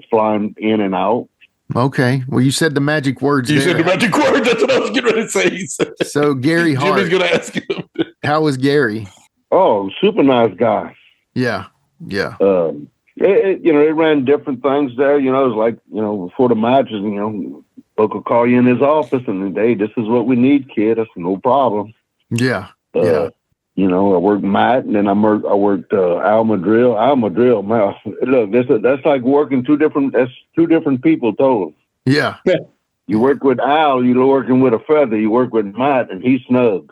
flying in and out. Okay. Well, you said the magic words. You said the magic words. That's what I was getting ready to say. So Gary Hart. Jimmy's going to ask him. How was Gary? Oh, super nice guy. Yeah. It ran different things there. It was like, before the matches, Book will call you in his office and, hey, this is what we need, kid. That's no problem. Yeah. I worked Matt, and then I worked Al Madrill. Al Madrill, man, look, that's like working two different people total. Yeah. You work with Al, you're working with a feather. You work with Matt, and he's snug.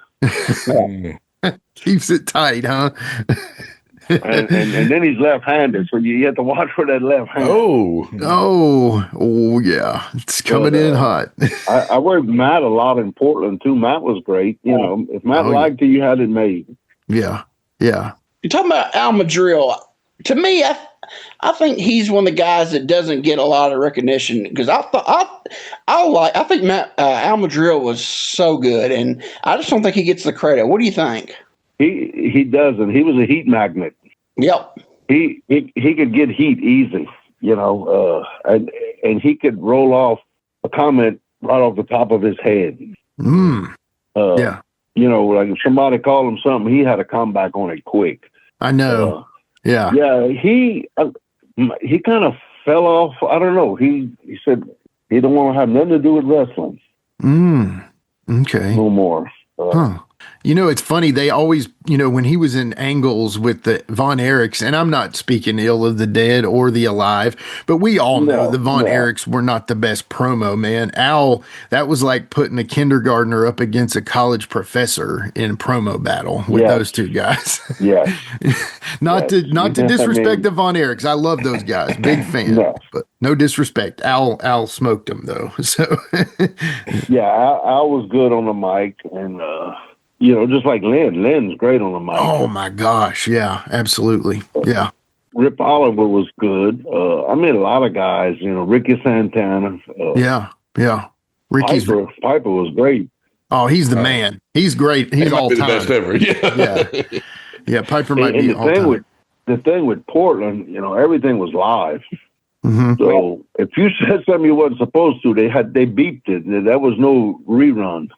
Keeps it tight, huh? and then he's left-handed, so you have to watch for that left hand. Oh, yeah, it's coming in hot. I worked Matt a lot in Portland too. Matt was great. If Matt liked you, you had it made. Yeah. You're talking about Al Madrill. To me, I think he's one of the guys that doesn't get a lot of recognition because I think Al Madrill was so good, and I just don't think he gets the credit. What do you think? He doesn't. He was a heat magnet. Yep. He could get heat easy, and he could roll off a comment right off the top of his head. Yeah. Like if somebody called him something, he had to come back on it quick. I know. Yeah. Yeah. He kind of fell off. I don't know. He said he don't want to have nothing to do with wrestling. Okay. No more. It's funny. They always, when he was in Angles with the Von Erichs, and I'm not speaking ill of the dead or the alive, but we all know the Von Erichs were not the best promo, man. Al, that was like putting a kindergartner up against a college professor in promo battle with those two guys. Yeah. Not to disrespect the Von Erichs. I love those guys. Big fan. But no disrespect. Al smoked them though. So Al was good on the mic, and just like Len. Len's great on the mic. Oh my gosh, yeah, absolutely, yeah. Rip Oliver was good. A lot of guys. Ricky Santana. Yeah. Ricky's Piper was great. Oh, he's the man. He's great. He's all time. The best ever. Yeah. Piper might be all time. The thing with Portland, everything was live. Mm-hmm. So if you said something you wasn't supposed to, they beeped it. There was no rerun.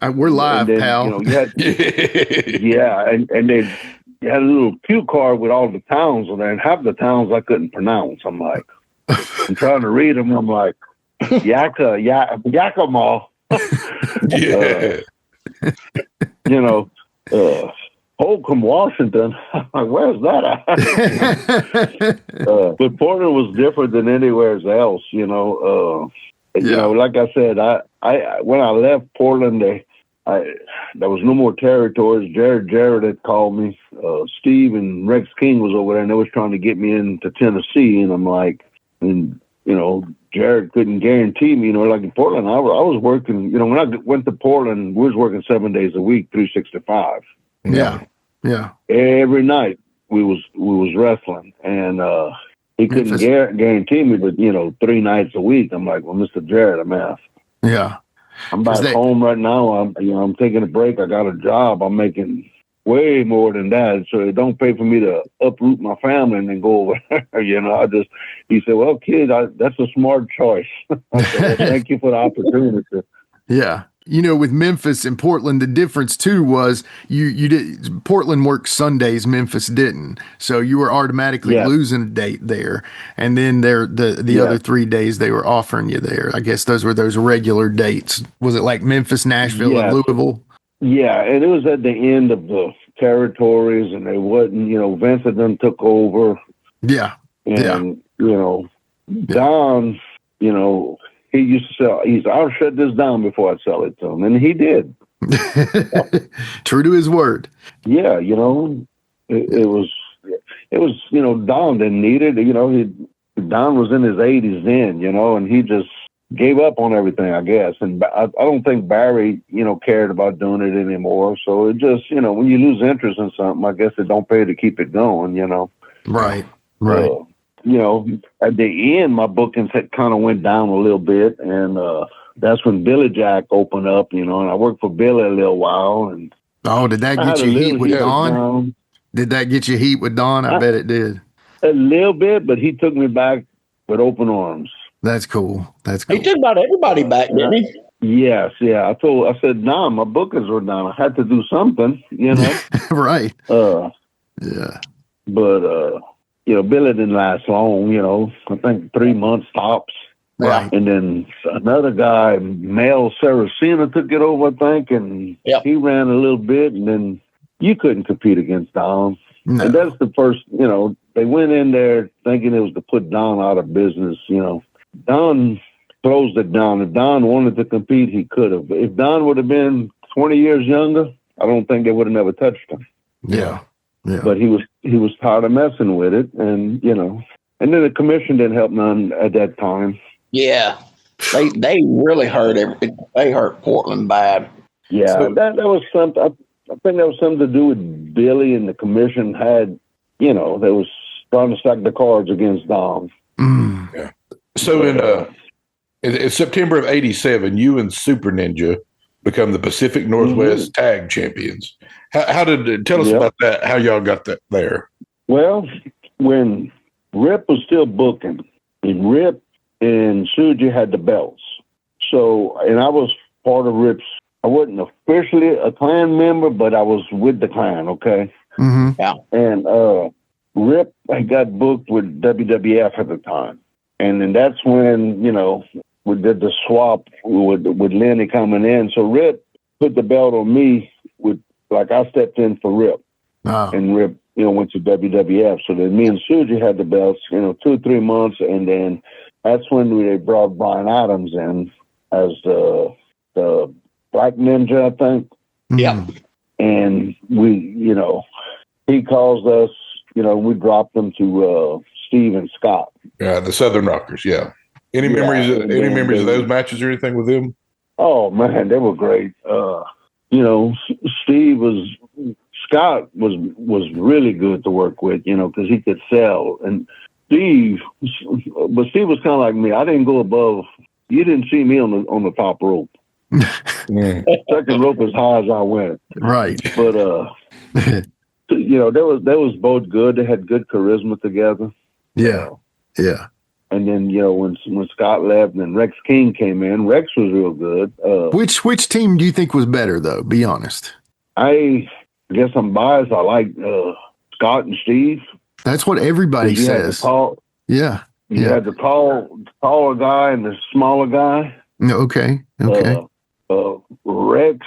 We're live, pal. You had, and then you had a little cue card with all the towns on there, and half the towns I couldn't pronounce. I'm like, I'm trying to read them. I'm like, Yakima. Holcomb, Washington. I'm like, where's that at? But Portland was different than anywhere else. Like I said, I when I left Portland, there was no more territories. Jarrett had called me. Steve and Rex King was over there, and they was trying to get me into Tennessee. And I'm like, Jarrett couldn't guarantee me. Like in Portland, I was working. When I went to Portland, we was working 7 days a week, 365. Yeah. Every night we was wrestling, and he couldn't guarantee me, but 3 nights a week. I'm like, well, Mr. Jarrett, I'm out. Yeah. I'm back home right now. I'm taking a break. I got a job. I'm making way more than that. So it don't pay for me to uproot my family and then go over there. He said, well, kid, that's a smart choice. I said, well, thank you for the opportunity. Yeah. With Memphis and Portland, the difference too was you did Portland worked Sundays, Memphis didn't. So you were automatically losing a date there. And then the other 3 days they were offering you there. I guess those were those regular dates. Was it like Memphis, Nashville, and Louisville? Yeah, and it was at the end of the territories, and they wasn't, Vince had done took over. Yeah. And, Don, he used to sell. He said, "I'll shut this down before I sell it to him," and he did. True to his word. Yeah, it was. Don didn't need it. Don was in his 80s then, and he just gave up on everything, I guess. And I don't think Barry, cared about doing it anymore. So it just, when you lose interest in something, I guess it don't pay to keep it going. Right. At the end, my bookings had kind of went down a little bit, and that's when Billy Jack opened up, and I worked for Billy a little while. And did that get you heat with Don? Did that get you heat with Don? I bet it did. A little bit, but he took me back with open arms. That's cool. He took about everybody back, didn't he? Yes, yeah. I said, nah, my bookings were down. I had to do something, Right. Yeah. But Billy didn't last long, I think 3 months tops. Right. And then another guy, Mel Saracena, took it over, I think, and he ran a little bit, and then you couldn't compete against Don. No. And that's the first, they went in there thinking it was to put Don out of business, Don closed it down. If Don wanted to compete, he could have. If Don would have been 20 years younger, I don't think they would have never touched him. Yeah. But he was tired of messing with it, and and then the commission didn't help none at that time. Yeah, they really hurt everything. They hurt Portland bad. Yeah, so, that was something. I think that was something to do with Billy, and the commission had, they was trying to stack the cards against Don. Yeah. So in September of '87, you and Super Ninja become the Pacific Northwest Tag Champions. How did tell us about that? How y'all got that there? Well, when Rip was still booking, and Rip and Suji had the belts. So, and I was part of Rip's. I wasn't officially a clan member, but I was with the clan. Okay. Mm-hmm. Yeah. And Rip, I got booked with WWF at the time, and then that's when we did the swap with Lenny coming in. So Rip put the belt on me I stepped in for Rip. Oh. And Rip, went to WWF. So then me and Suji had the belts, 2 or 3 months. And then that's when they brought Brian Adams in as the Black Ninja, I think. Yeah. And we, he calls us, we dropped them to Steve and Scott. Yeah, the Southern Rockers, yeah. Any memories of those matches or anything with them? Oh man, they were great. Scott was really good to work with, because he could sell. And Steve was kind of like me. I didn't go above. You didn't see me on the top rope. Second rope as high as I went. Right. But they was both good. They had good charisma together. Yeah. Yeah. And then, when Scott left and then Rex King came in, Rex was real good. Which team do you think was better, though? Be honest. I guess I'm biased. I like Scott and Steve. That's what everybody says. You had the taller guy and the smaller guy. Okay. Rex,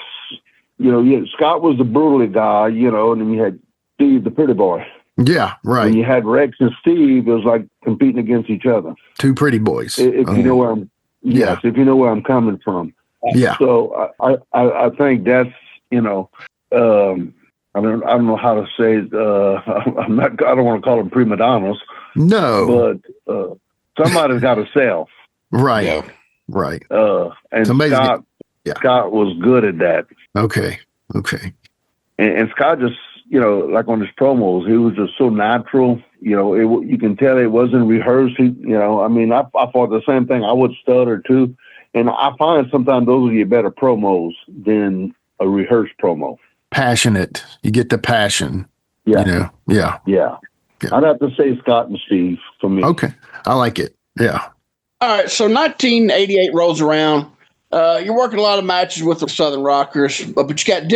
Scott was the brutally guy, and then you had Steve, the pretty boy. Yeah, right. When you had Rex and Steve, it was like competing against each other. Two pretty boys. If you know where I'm, if you know where I'm coming from. Yeah. So I think that's, I don't know how to say it. I don't want to call them prima donnas. No. But somebody's got to sell. Right. Yeah. Right. And Scott was good at that. Okay. And Scott just, like on his promos, he was just so natural. You can tell it wasn't rehearsed. I thought the same thing. I would stutter too. And I find sometimes those are your better promos than a rehearsed promo. passionate. You get the passion. Yeah. You know? Yeah. Yeah. I'd have to say Scott and Steve for me. Okay. I like it. Yeah. All right, so 1988 rolls around. You're working a lot of matches with the Southern Rockers, but you got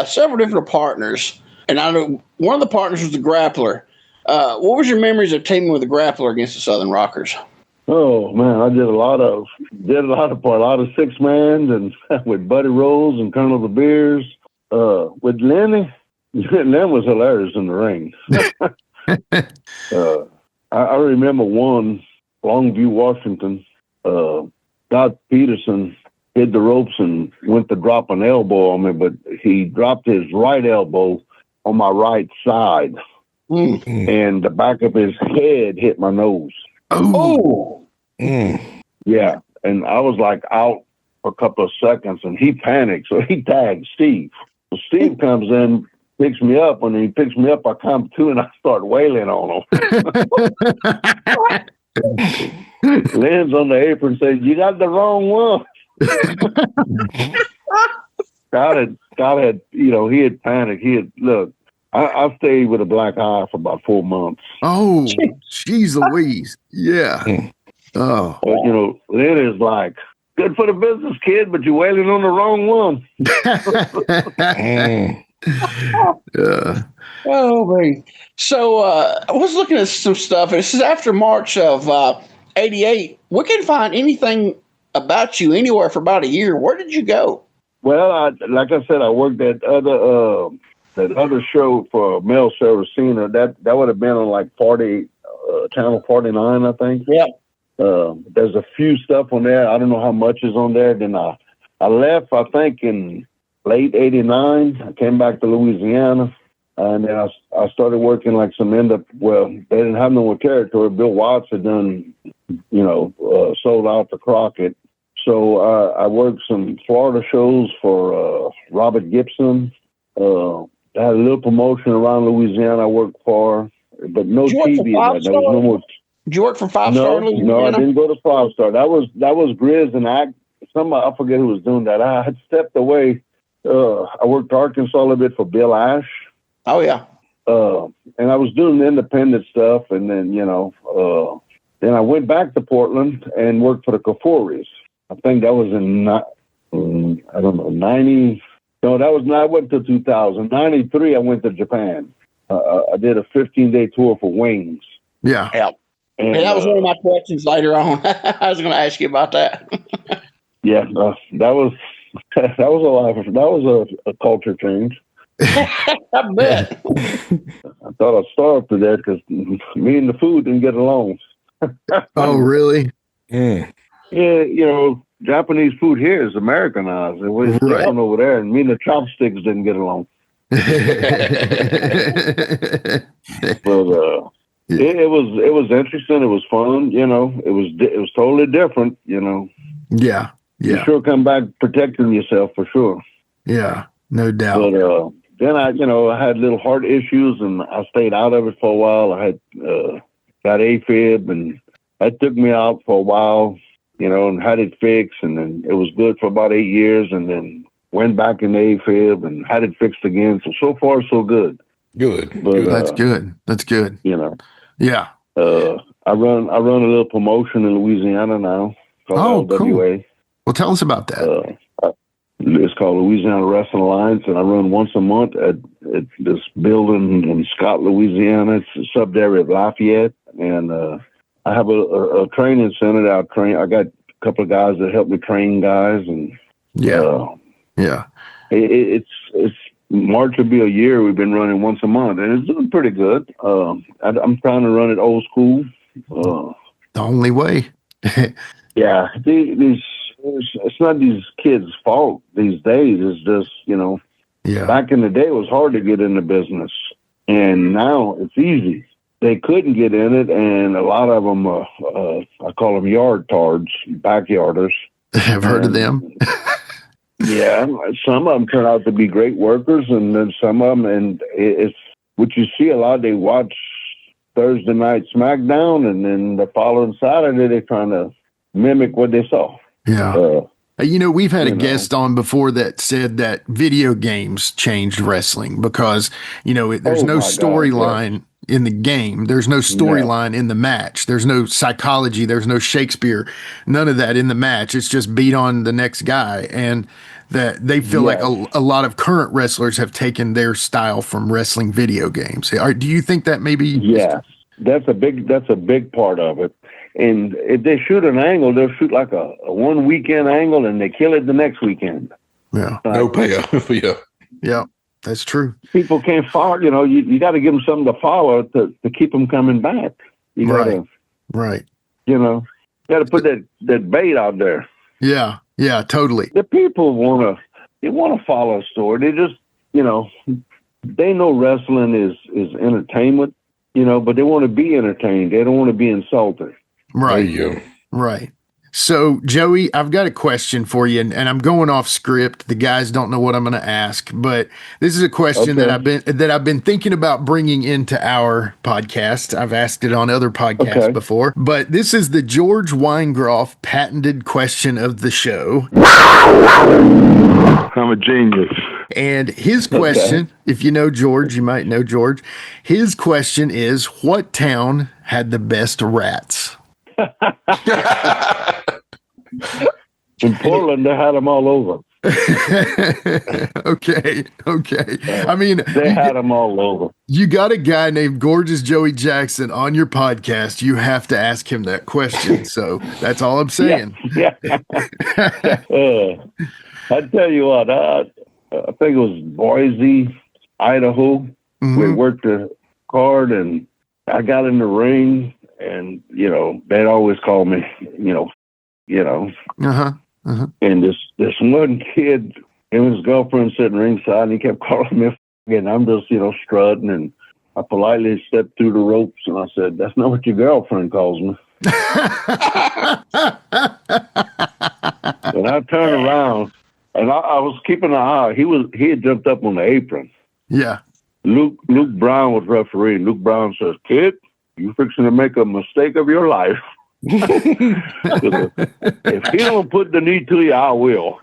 several different partners. And I know one of the partners was the Grappler. What was your memories of teaming with the Grappler against the Southern Rockers? Oh man, I did a lot of 6-mans and with Buddy Rose and Colonel De Beers. With Lenny, Len was hilarious in the ring. I remember one Longview, Washington. Scott Peterson hit the ropes and went to drop an elbow on me, but he dropped his right elbow on my right side, and the back of his head hit my nose. Oh, yeah, and I was like out for a couple of seconds, and he panicked, so he tagged Steve. So Steve comes in, picks me up. When he picks me up, I come to and I start wailing on him. Lands on the apron and says, "You got the wrong one." Scott had, he had panicked. Look, I stayed with a black eye for about 4 months. Oh, jeez Louise. Yeah. Oh. But, Len is like, "Good for the business, kid, but you're wailing on the wrong one." Oh, man. So I was looking at some stuff, and it says after March of 88, we couldn't find anything about you anywhere for about a year. Where did you go? Well, like I said, I worked at that other show for Mel Saracena. That would have been on like Channel 49, I think. Yeah. There's a few stuff on there. I don't know how much is on there. Then I left, I think, in late '89. I came back to Louisiana, and then I started working like some well, they didn't have no more territory. Bill Watts had done, sold out to Crockett. So I worked some Florida shows for Robert Gibson. I had a little promotion around Louisiana I worked for, but no TV. There was no more. Did you work for 5-Star Louisiana? No, I didn't go to 5-Star. That was Grizz and somebody, I forget who was doing that. I had stepped away. I worked Arkansas a little bit for Bill Ash. Oh yeah. And I was doing the independent stuff, and then then I went back to Portland and worked for the Kaforis. I think that was in 90. No, that was not. I went to 2000. 93, I went to Japan. I did a 15-day tour for Wings. Yeah. Yeah. And that was one of my questions later on. I was going to ask you about that. Yeah, that was a culture change. I bet. I thought I'd starve to death because me and the food didn't get along. Oh, really? Yeah, Japanese food here is Americanized. It was different over there, and me and the chopsticks didn't get along. But it was interesting. It was fun. It was totally different. Yeah. You sure come back protecting yourself for sure. Yeah, no doubt. But then I had little heart issues, and I stayed out of it for a while. I had got AFib, and that took me out for a while, and had it fixed, and then it was good for about 8 years, and then went back in AFib and had it fixed again. So far, so good. Good. But, That's good. That's good. Yeah. I run a little promotion in Louisiana now called LWA. Cool. Well, tell us about that. It's called Louisiana Wrestling Alliance, and I run once a month at this building in Scott, Louisiana. It's a sub-area of Lafayette, and I have a training center that I got a couple of guys that help me train guys, and it's March will be a year. We've been running once a month, and it's doing pretty good. I'm trying to run it old school. The only way. Yeah, it's not these kids' fault these days. It's just, back in the day, it was hard to get in the business. And now it's easy. They couldn't get in it, and a lot of them, I call them yard tards, backyarders. I've heard of them. Yeah, some of them turn out to be great workers, and then some of them, and it's what you see a lot, they watch Thursday night SmackDown, and then the following Saturday, they're trying to mimic what they saw. Yeah. We've had a You know. guest on before that said that video games changed wrestling because, there's Oh, no my God, storyline in the game. There's no storyline in the match. There's no psychology. There's no Shakespeare. None of that in the match. It's just beat on the next guy. And that they feel like a lot of current wrestlers have taken their style from wrestling video games. Do you think that maybe? Yeah, that's a big part of it. And if they shoot an angle, they'll shoot like a one weekend angle and they kill it the next weekend. Yeah. No payoff. Yeah. Yeah, that's true. People can't follow, you got to give them something to follow to keep them coming back. You gotta, Right. got to put that bait out there. Yeah. Yeah, totally. The people want to follow a story. They just, they know wrestling is entertainment, but they want to be entertained. They don't want to be insulted. Right. There you go. Right. So, Joey, I've got a question for you, and I'm going off script. The guys don't know what I'm going to ask, but this is a question that I've been thinking about bringing into our podcast. I've asked it on other podcasts before, but this is the George Weingroff patented question of the show. I'm a genius. And his question, if you know George, you might know George. His question is, what town had the best rats? In Portland, they had them all over. Okay. I mean, they had them all over. You got a guy named Gorgeous Joey Jackson on your podcast. You have to ask him that question. So that's all I'm saying. Yeah. I tell you what, I think it was Boise, Idaho. Mm-hmm. We worked the card, and I got in the ring, and they'd always call me, And this one kid, him and his girlfriend sitting ringside, and he kept calling me, and I'm just strutting, and I politely stepped through the ropes, and I said, "That's not what your girlfriend calls me." And I turned around, and I was keeping an eye. He had jumped up on the apron. Yeah. Luke Brown was referee. Luke Brown says, "Kid, you fixing to make a mistake of your life. If he don't put the knee to you, I will."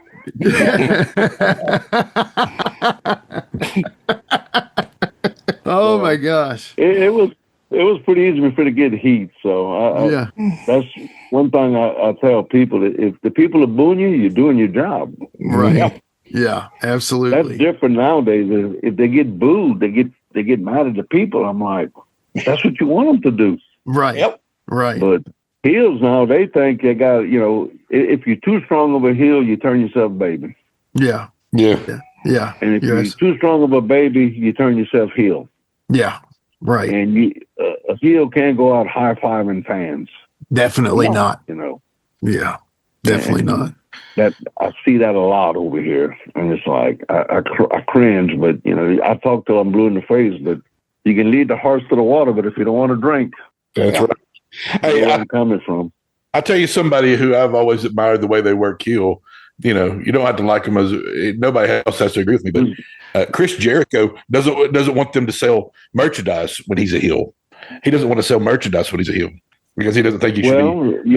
Oh my gosh! It was pretty easy for me to get heat. So that's one thing I tell people: if the people are booing you, you're doing your job. Right? Yeah, absolutely. That's different nowadays. If they get booed, they get mad at the people. I'm like, that's what you want them to do. Right. Yep. Right. But heels now, they think they got, if you're too strong of a heel, you turn yourself baby. Yeah. Yeah. Yeah. And if you're too strong of a baby, you turn yourself heel. Yeah. Right. And a heel can't go out high-fiving fans. Definitely not. Yeah. Definitely not. That I see that a lot over here, and it's like I cringe. But I talk till I'm blue in the face. But you can lead the horse to the water, but if you don't want to drink, that's right. Hey, where I'm coming from. I tell you, somebody who I've always admired the way they work heel. You don't have to like them as nobody else has to agree with me, but Chris Jericho doesn't want them to sell merchandise when he's a heel. He doesn't want to sell merchandise when he's a heel because he doesn't think he should be.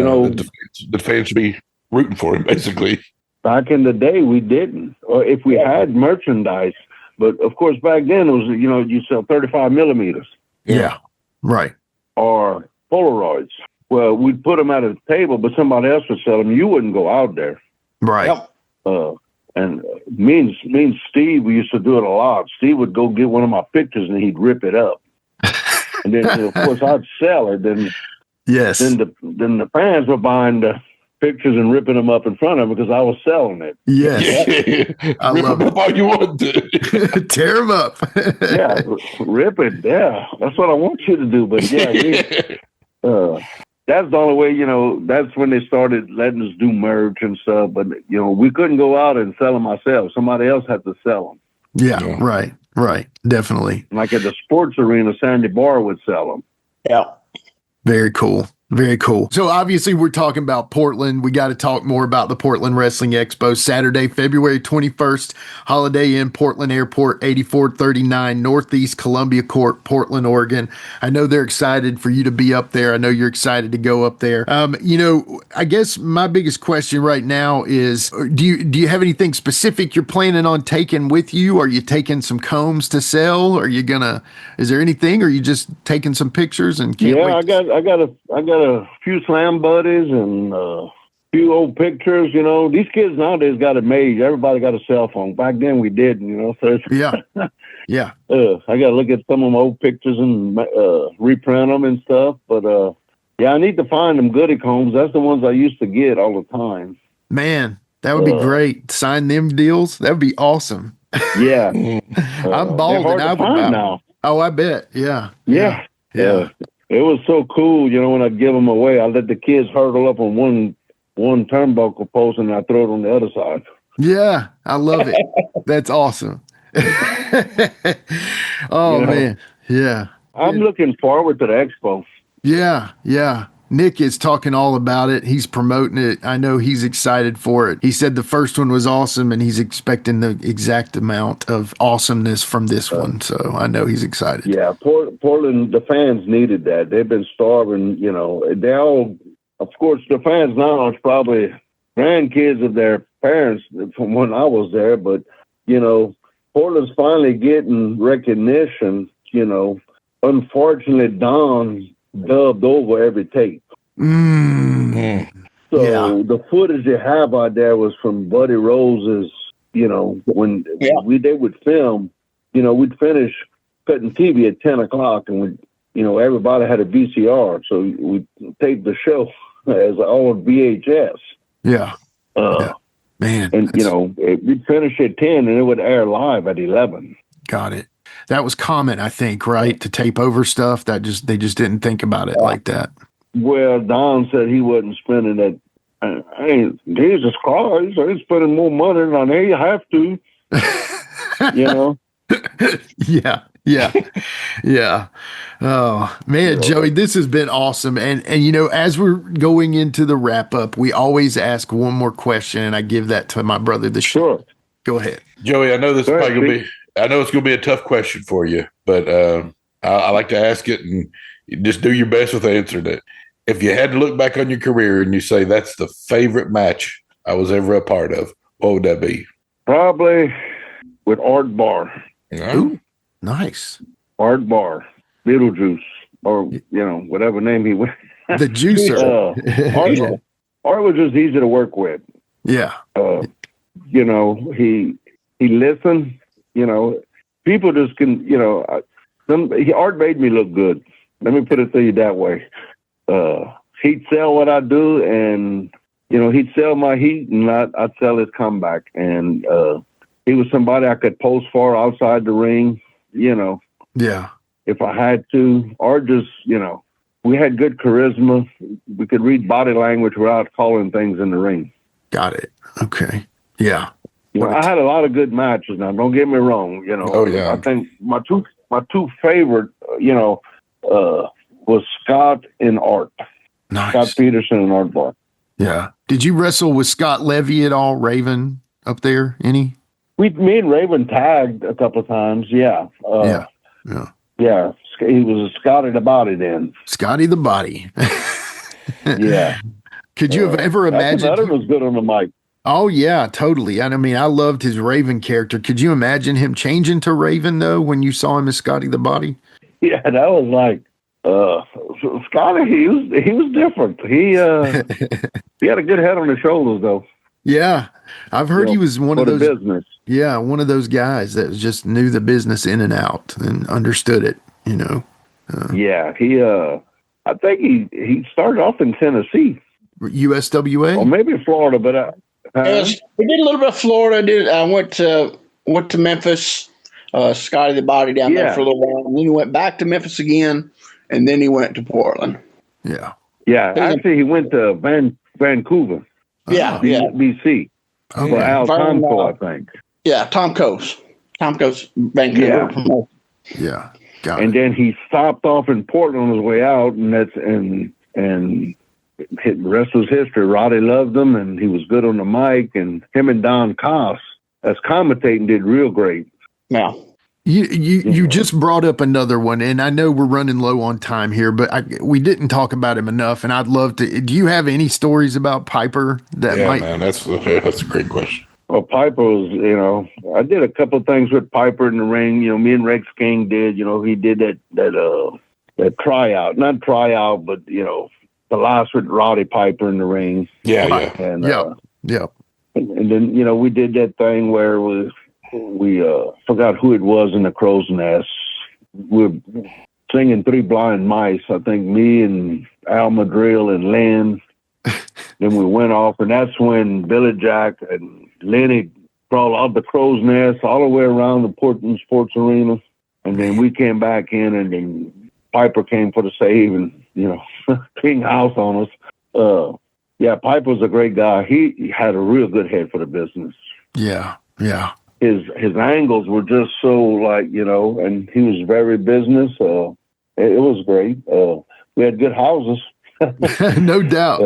The fans should be rooting for him, basically. Back in the day, we didn't, or if we had merchandise, but of course back then it was you sell 35 millimeters. Yeah, right. Or Polaroids. Well, we'd put them at a table, but somebody else would sell them. You wouldn't go out there. Right. Yep. And me and Steve, we used to do it a lot. Steve would go get one of my pictures and he'd rip it up. And then, of course, I'd sell it. Then the fans were buying the pictures and ripping them up in front of them because I was selling it. Yes. I love it. All you want to tear them up. Yeah, rip it. Yeah, that's what I want you to do. But that's the only way, that's when they started letting us do merch and stuff. But, we couldn't go out and sell them ourselves. Somebody else had to sell them. Yeah, right. Definitely. Like at the sports arena, Sandy Barr would sell them. Yeah. Very cool. Very cool. So obviously we're talking about Portland. We got to talk more about the Portland Wrestling Expo, Saturday, February 21st, Holiday Inn, Portland Airport, 8439 Northeast Columbia Court, Portland, Oregon. I know they're excited for you to be up there. I know you're excited to go up there. I guess my biggest question right now is, do you have anything specific you're planning on taking with you? Are you taking some combs to sell? Is there anything, or are you just taking some pictures and can't wait? I got a few slam buddies and a few old pictures. These kids nowadays got it made. Everybody got a cell phone. Back then we didn't. So yeah. I got to look at some of my old pictures and reprint them and stuff. But I need to find them goodie combs. That's the ones I used to get all the time. Man, that would be great. Sign them deals. That would be awesome. Yeah, I'm bald and I would buy now. Oh, I bet. Yeah. It was so cool, when I'd give them away. I let the kids hurdle up on one turnbuckle post and I throw it on the other side. Yeah, I love it. That's awesome. Man. Yeah. I'm looking forward to the expo. Yeah. Nick is talking all about it. He's promoting it. I know he's excited for it. He said the first one was awesome and he's expecting the exact amount of awesomeness from this one. So I know he's excited. Yeah, Portland, the fans needed that. They've been starving, they all, of course, the fans now are probably grandkids of their parents from when I was there, but, Portland's finally getting recognition, unfortunately, Don dubbed over every tape. So the footage they have out there was from Buddy Rose's, when they would film, we'd finish cutting TV at 10 o'clock and everybody had a VCR. So we taped the show as all of VHS. Yeah. Man. And, we'd finish at 10 and it would air live at 11. Got it. That was common, I think, right? To tape over stuff. They just didn't think about it like that. Well, Don said he wasn't spending that. Jesus Christ, he's spending more money than he have to. Yeah. Oh man, Joey, this has been awesome. And as we're going into the wrap up, we always ask one more question, and I give that to my brother. Sure. Go ahead, Joey. I know this is probably going to be. I know it's going to be a tough question for you, but I like to ask it and just do your best with answering it. If you had to look back on your career and you say that's the favorite match I was ever a part of, what would that be? Probably with Art Barr. Ooh, nice. Art Barr, Beetlejuice, or whatever name he went. The juicer. Art was just easy to work with. Yeah. He listened. People just can, Art made me look good. Let me put it to you that way. He'd sell what I do and, he'd sell my heat and I'd sell his comeback. And, he was somebody I could post for outside the ring, Yeah. if I had to, or just, we had good charisma. We could read body language without calling things in the ring. Got it. Okay. Yeah. I had a lot of good matches. Now, don't get me wrong. I think my two favorite, was Scott and Art. Nice. Scott Peterson and Art Barr. Yeah. Did you wrestle with Scott Levy at all, Raven, up there? Any? Me and Raven tagged a couple of times. Yeah. Yeah. He was a Scotty the Body then. Scotty the Body. Yeah. Could you have ever imagined? That was good on the mic. Oh, yeah, totally. And I mean, I loved his Raven character. Could you imagine him changing to Raven, though, when you saw him as Scotty the Body? Yeah, that was like, Scotty, he was different. He had a good head on his shoulders, though. Yeah. I've heard he was one of those. Business. Yeah, one of those guys that just knew the business in and out and understood it, Yeah, I think he started off in Tennessee. USWA? Or maybe Florida, but we did a little bit of Florida. I went to Memphis, Scotty the Body down there for a little while. And then he went back to Memphis again, and then he went to Portland. Yeah. Yeah, actually he went to Vancouver. BC. Okay. For Al Tomko, I think. Yeah, Tom Coase. Vancouver. Yeah. And then he stopped off in Portland on his way out, and and the rest was history. Roddy loved him, and he was good on the mic, and him and Don Koss as commentating did real great. Yeah. You just brought up another one, and I know we're running low on time here, but we didn't talk about him enough, and I'd love to. Do you have any stories about Piper that might? Man, that's a great question. Well, Piper was, I did a couple of things with Piper in the ring. Me and Rex King did. He did that tryout, not tryout, but the last with Roddy Piper in the ring. Yeah. And And then we did that thing where we forgot who it was in the crow's nest. We were singing Three Blind Mice. I think me and Al Madrill and Len. Then we went off, and that's when Billy Jack and Lenny crawled out the crow's nest all the way around the Portland Sports Arena. And then we came back in, and then Piper came for the save and, clean house on us. Piper was a great guy. He had a real good head for the business. Yeah. His angles were just so and he was very business. It was great. We had good houses. No doubt.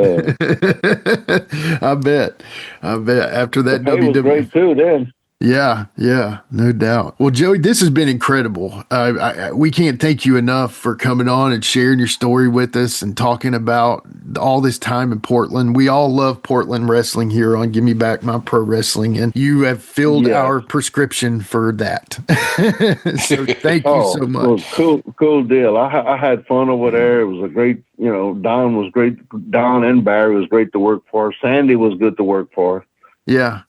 I bet. After that, the pay was great too then. Yeah, no doubt. Well, Joey, this has been incredible. We can't thank you enough for coming on and sharing your story with us and talking about all this time in Portland. We all love Portland wrestling here on Give Me Back My Pro Wrestling, and you have filled our prescription for that. So thank you so much. Well, cool deal. I had fun over there. It was a great, Don was great. Don and Barry was great to work for. Sandy was good to work for. Yeah.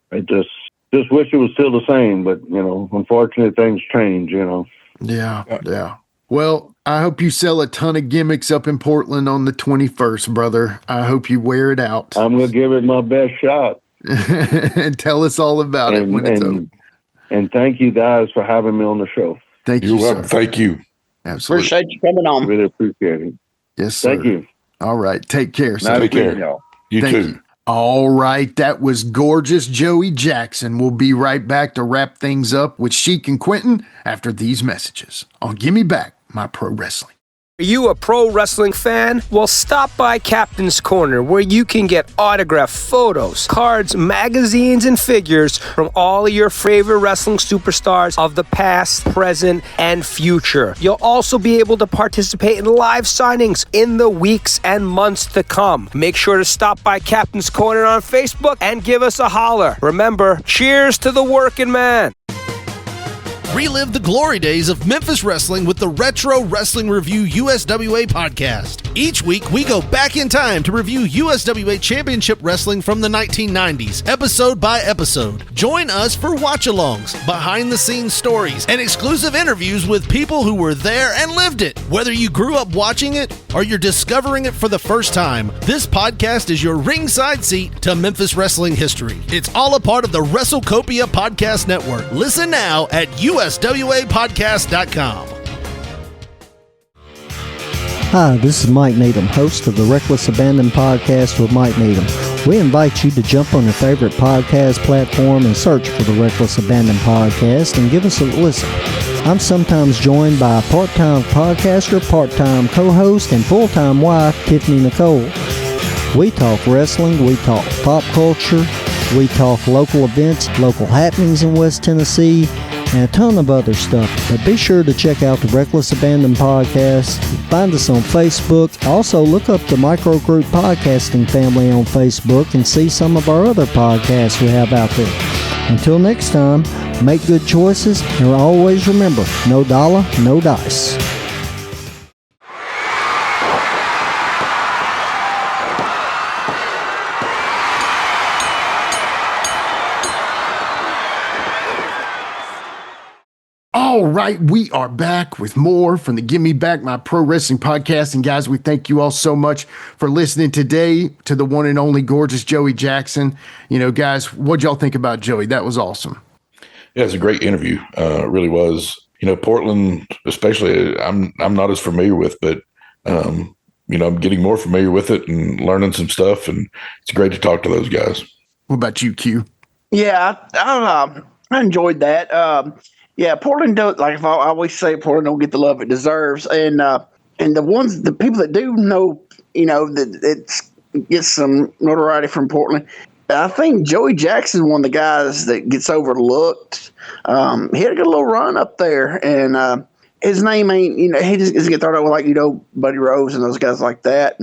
I just wish it was still the same, but unfortunately things change. Yeah. Well, I hope you sell a ton of gimmicks up in Portland on the 21st, brother. I hope you wear it out. I'm gonna give it my best shot. And tell us all about it when it's over. And thank you guys for having me on the show. Thank you. You're welcome. Thank you. Absolutely. Appreciate you coming on. Really appreciate it. Yes, sir. Thank you. All right. Take care. Take care. Y'all. You Thank too. you. All right, that was gorgeous Joey Jackson. We'll be right back to wrap things up with Sheik and Quinton after these messages on Give Me Back My Pro Wrestling. Are you a pro wrestling fan? Well, stop by Captain's Corner, where you can get autographed photos, cards, magazines, and figures from all of your favorite wrestling superstars of the past, present, and future. You'll also be able to participate in live signings in the weeks and months to come. Make sure to stop by Captain's Corner on Facebook and give us a holler. Remember, cheers to the working man. Relive the glory days of Memphis wrestling with the Retro Wrestling Review USWA podcast. Each week, we go back in time to review USWA Championship Wrestling from the 1990s, episode by episode. Join us for watch-alongs, behind-the-scenes stories, and exclusive interviews with people who were there and lived it. Whether you grew up watching it or you're discovering it for the first time, this podcast is your ringside seat to Memphis wrestling history. It's all a part of the WrestleCopia Podcast Network. Listen now at USWApodcast.com. Hi, this is Mike Needham, host of the Reckless Abandon Podcast with Mike Needham. We invite you to jump on your favorite podcast platform and search for the Reckless Abandon Podcast and give us a listen. I'm sometimes joined by a part-time podcaster, part-time co-host, and full-time wife, Tiffany Nicole. We talk wrestling, we talk pop culture, we talk local events, local happenings in West Tennessee, and a ton of other stuff. But be sure to check out the Reckless Abandon Podcast. Find us on Facebook. Also, look up the Microgroup Podcasting family on Facebook and see some of our other podcasts we have out there. Until next time, make good choices and always remember, no dollar, no dice. All right, we are back with more from the Give Me Back My Pro Wrestling podcast. And guys, we thank you all so much for listening today to the one and only gorgeous Joey Jackson. Guys, what'd y'all think about Joey? That was awesome. Yeah, it's a great interview. It really was. Portland, especially, I'm not as familiar with, but I'm getting more familiar with it and learning some stuff, and it's great to talk to those guys. What about you, Q? Yeah, I enjoyed that. Yeah, Portland don't, like I always say, Portland don't get the love it deserves. And, the people that do know, that it gets some notoriety from Portland. I think Joey Jackson, one of the guys that gets overlooked. He had a good little run up there, and his name ain't, he just doesn't get thrown out with Buddy Rose and those guys like that.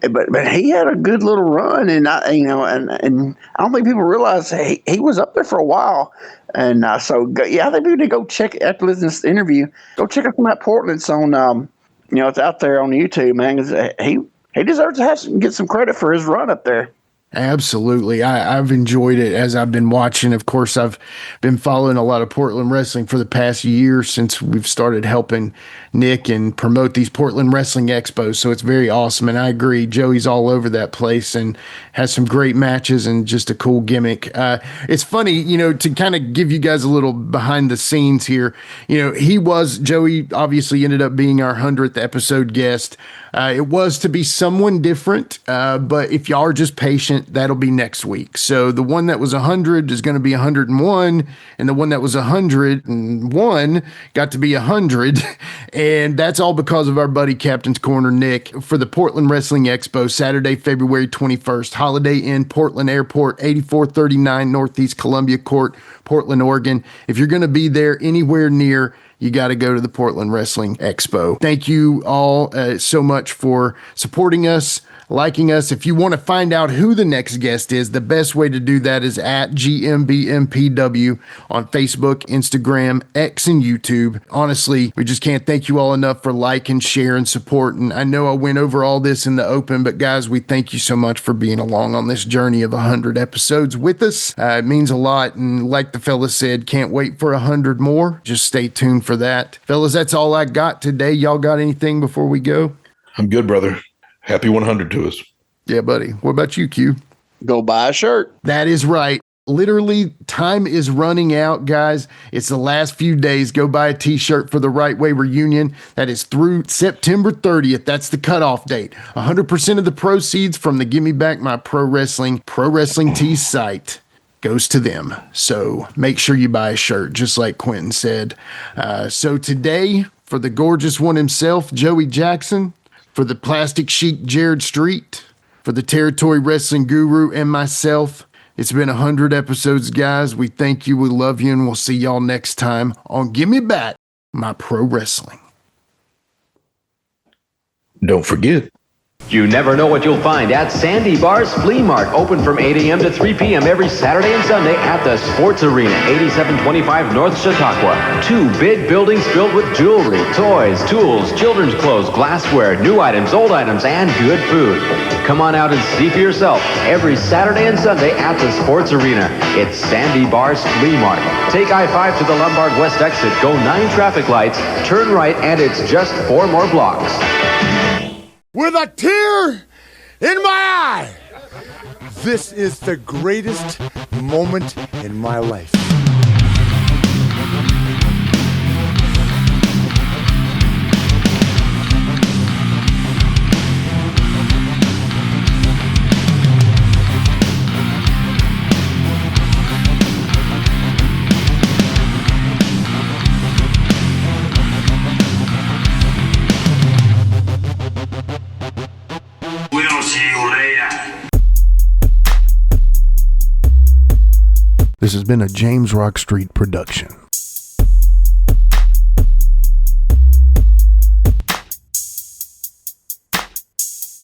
But he had a good little run, and I don't think people realize he was up there for a while. And I think people need to go check, after listening to this interview, go check out some of that Portland. It's on, it's out there on YouTube, man. 'Cause he deserves to get some credit for his run up there. Absolutely. I've enjoyed it as I've been watching. Of course, I've been following a lot of Portland wrestling for the past year since we've started helping Nick and promote these Portland Wrestling Expos. So it's very awesome. And I agree, Joey's all over that place and has some great matches and just a cool gimmick. It's funny, to kind of give you guys a little behind the scenes here. Joey obviously ended up being our 100th episode guest. It was to be someone different, but if y'all are just patient, that'll be next week. So the one that was 100 is going to be 101, and the one that was 101 got to be 100, and that's all because of our buddy Captain's Corner Nick for the Portland Wrestling Expo, Saturday, February 21st, Holiday Inn, Portland Airport, 8439 Northeast Columbia Court, Portland, Oregon. If you're going to be there anywhere near, you got to go to the Portland Wrestling Expo. Thank you all so much for supporting us, liking us. If you want to find out who the next guest is, the best way to do that is at GMBMPW on Facebook, Instagram, X, and YouTube. Honestly, we just can't thank you all enough for liking, sharing, support. And I know I went over all this in the open, but guys, we thank you so much for being along on this journey of 100 episodes with us. It means a lot. And like the fellas said, can't wait for 100 more. Just stay tuned for that. Fellas, that's all I got today. Y'all got anything before we go? I'm good, brother. Happy 100 to us. Yeah, buddy. What about you, Q? Go buy a shirt. That is right. Literally, time is running out, guys. It's the last few days. Go buy a t-shirt for the Right Way Reunion. That is through September 30th. That's the cutoff date. 100% of the proceeds from the Give Me Back My Pro Wrestling Tees site goes to them. So make sure you buy a shirt, just like Quinton said. So today, for the gorgeous one himself, Joey Jackson, for the Plastic Sheik, Jared Street, for the Territory Wrestling Guru, and myself, it's been 100 episodes, guys. We thank you, we love you, and we'll see y'all next time on Give Me Back My Pro Wrestling. Don't forget, you never know what you'll find at Sandy Bar's Flea Mart, open from 8 a.m. to 3 p.m. every Saturday and Sunday at the Sports Arena, 8725 North Chautauqua. 2 big buildings filled with jewelry, toys, tools, children's clothes, glassware, new items, old items, and good food. Come on out and see for yourself every Saturday and Sunday at the Sports Arena. It's Sandy Bar's Flea Mart. Take I-5 to the Lombard West exit, go 9 traffic lights, turn right, and it's just 4 more blocks. With a tear in my eye, this is the greatest moment in my life. This has been a James Rock Street production.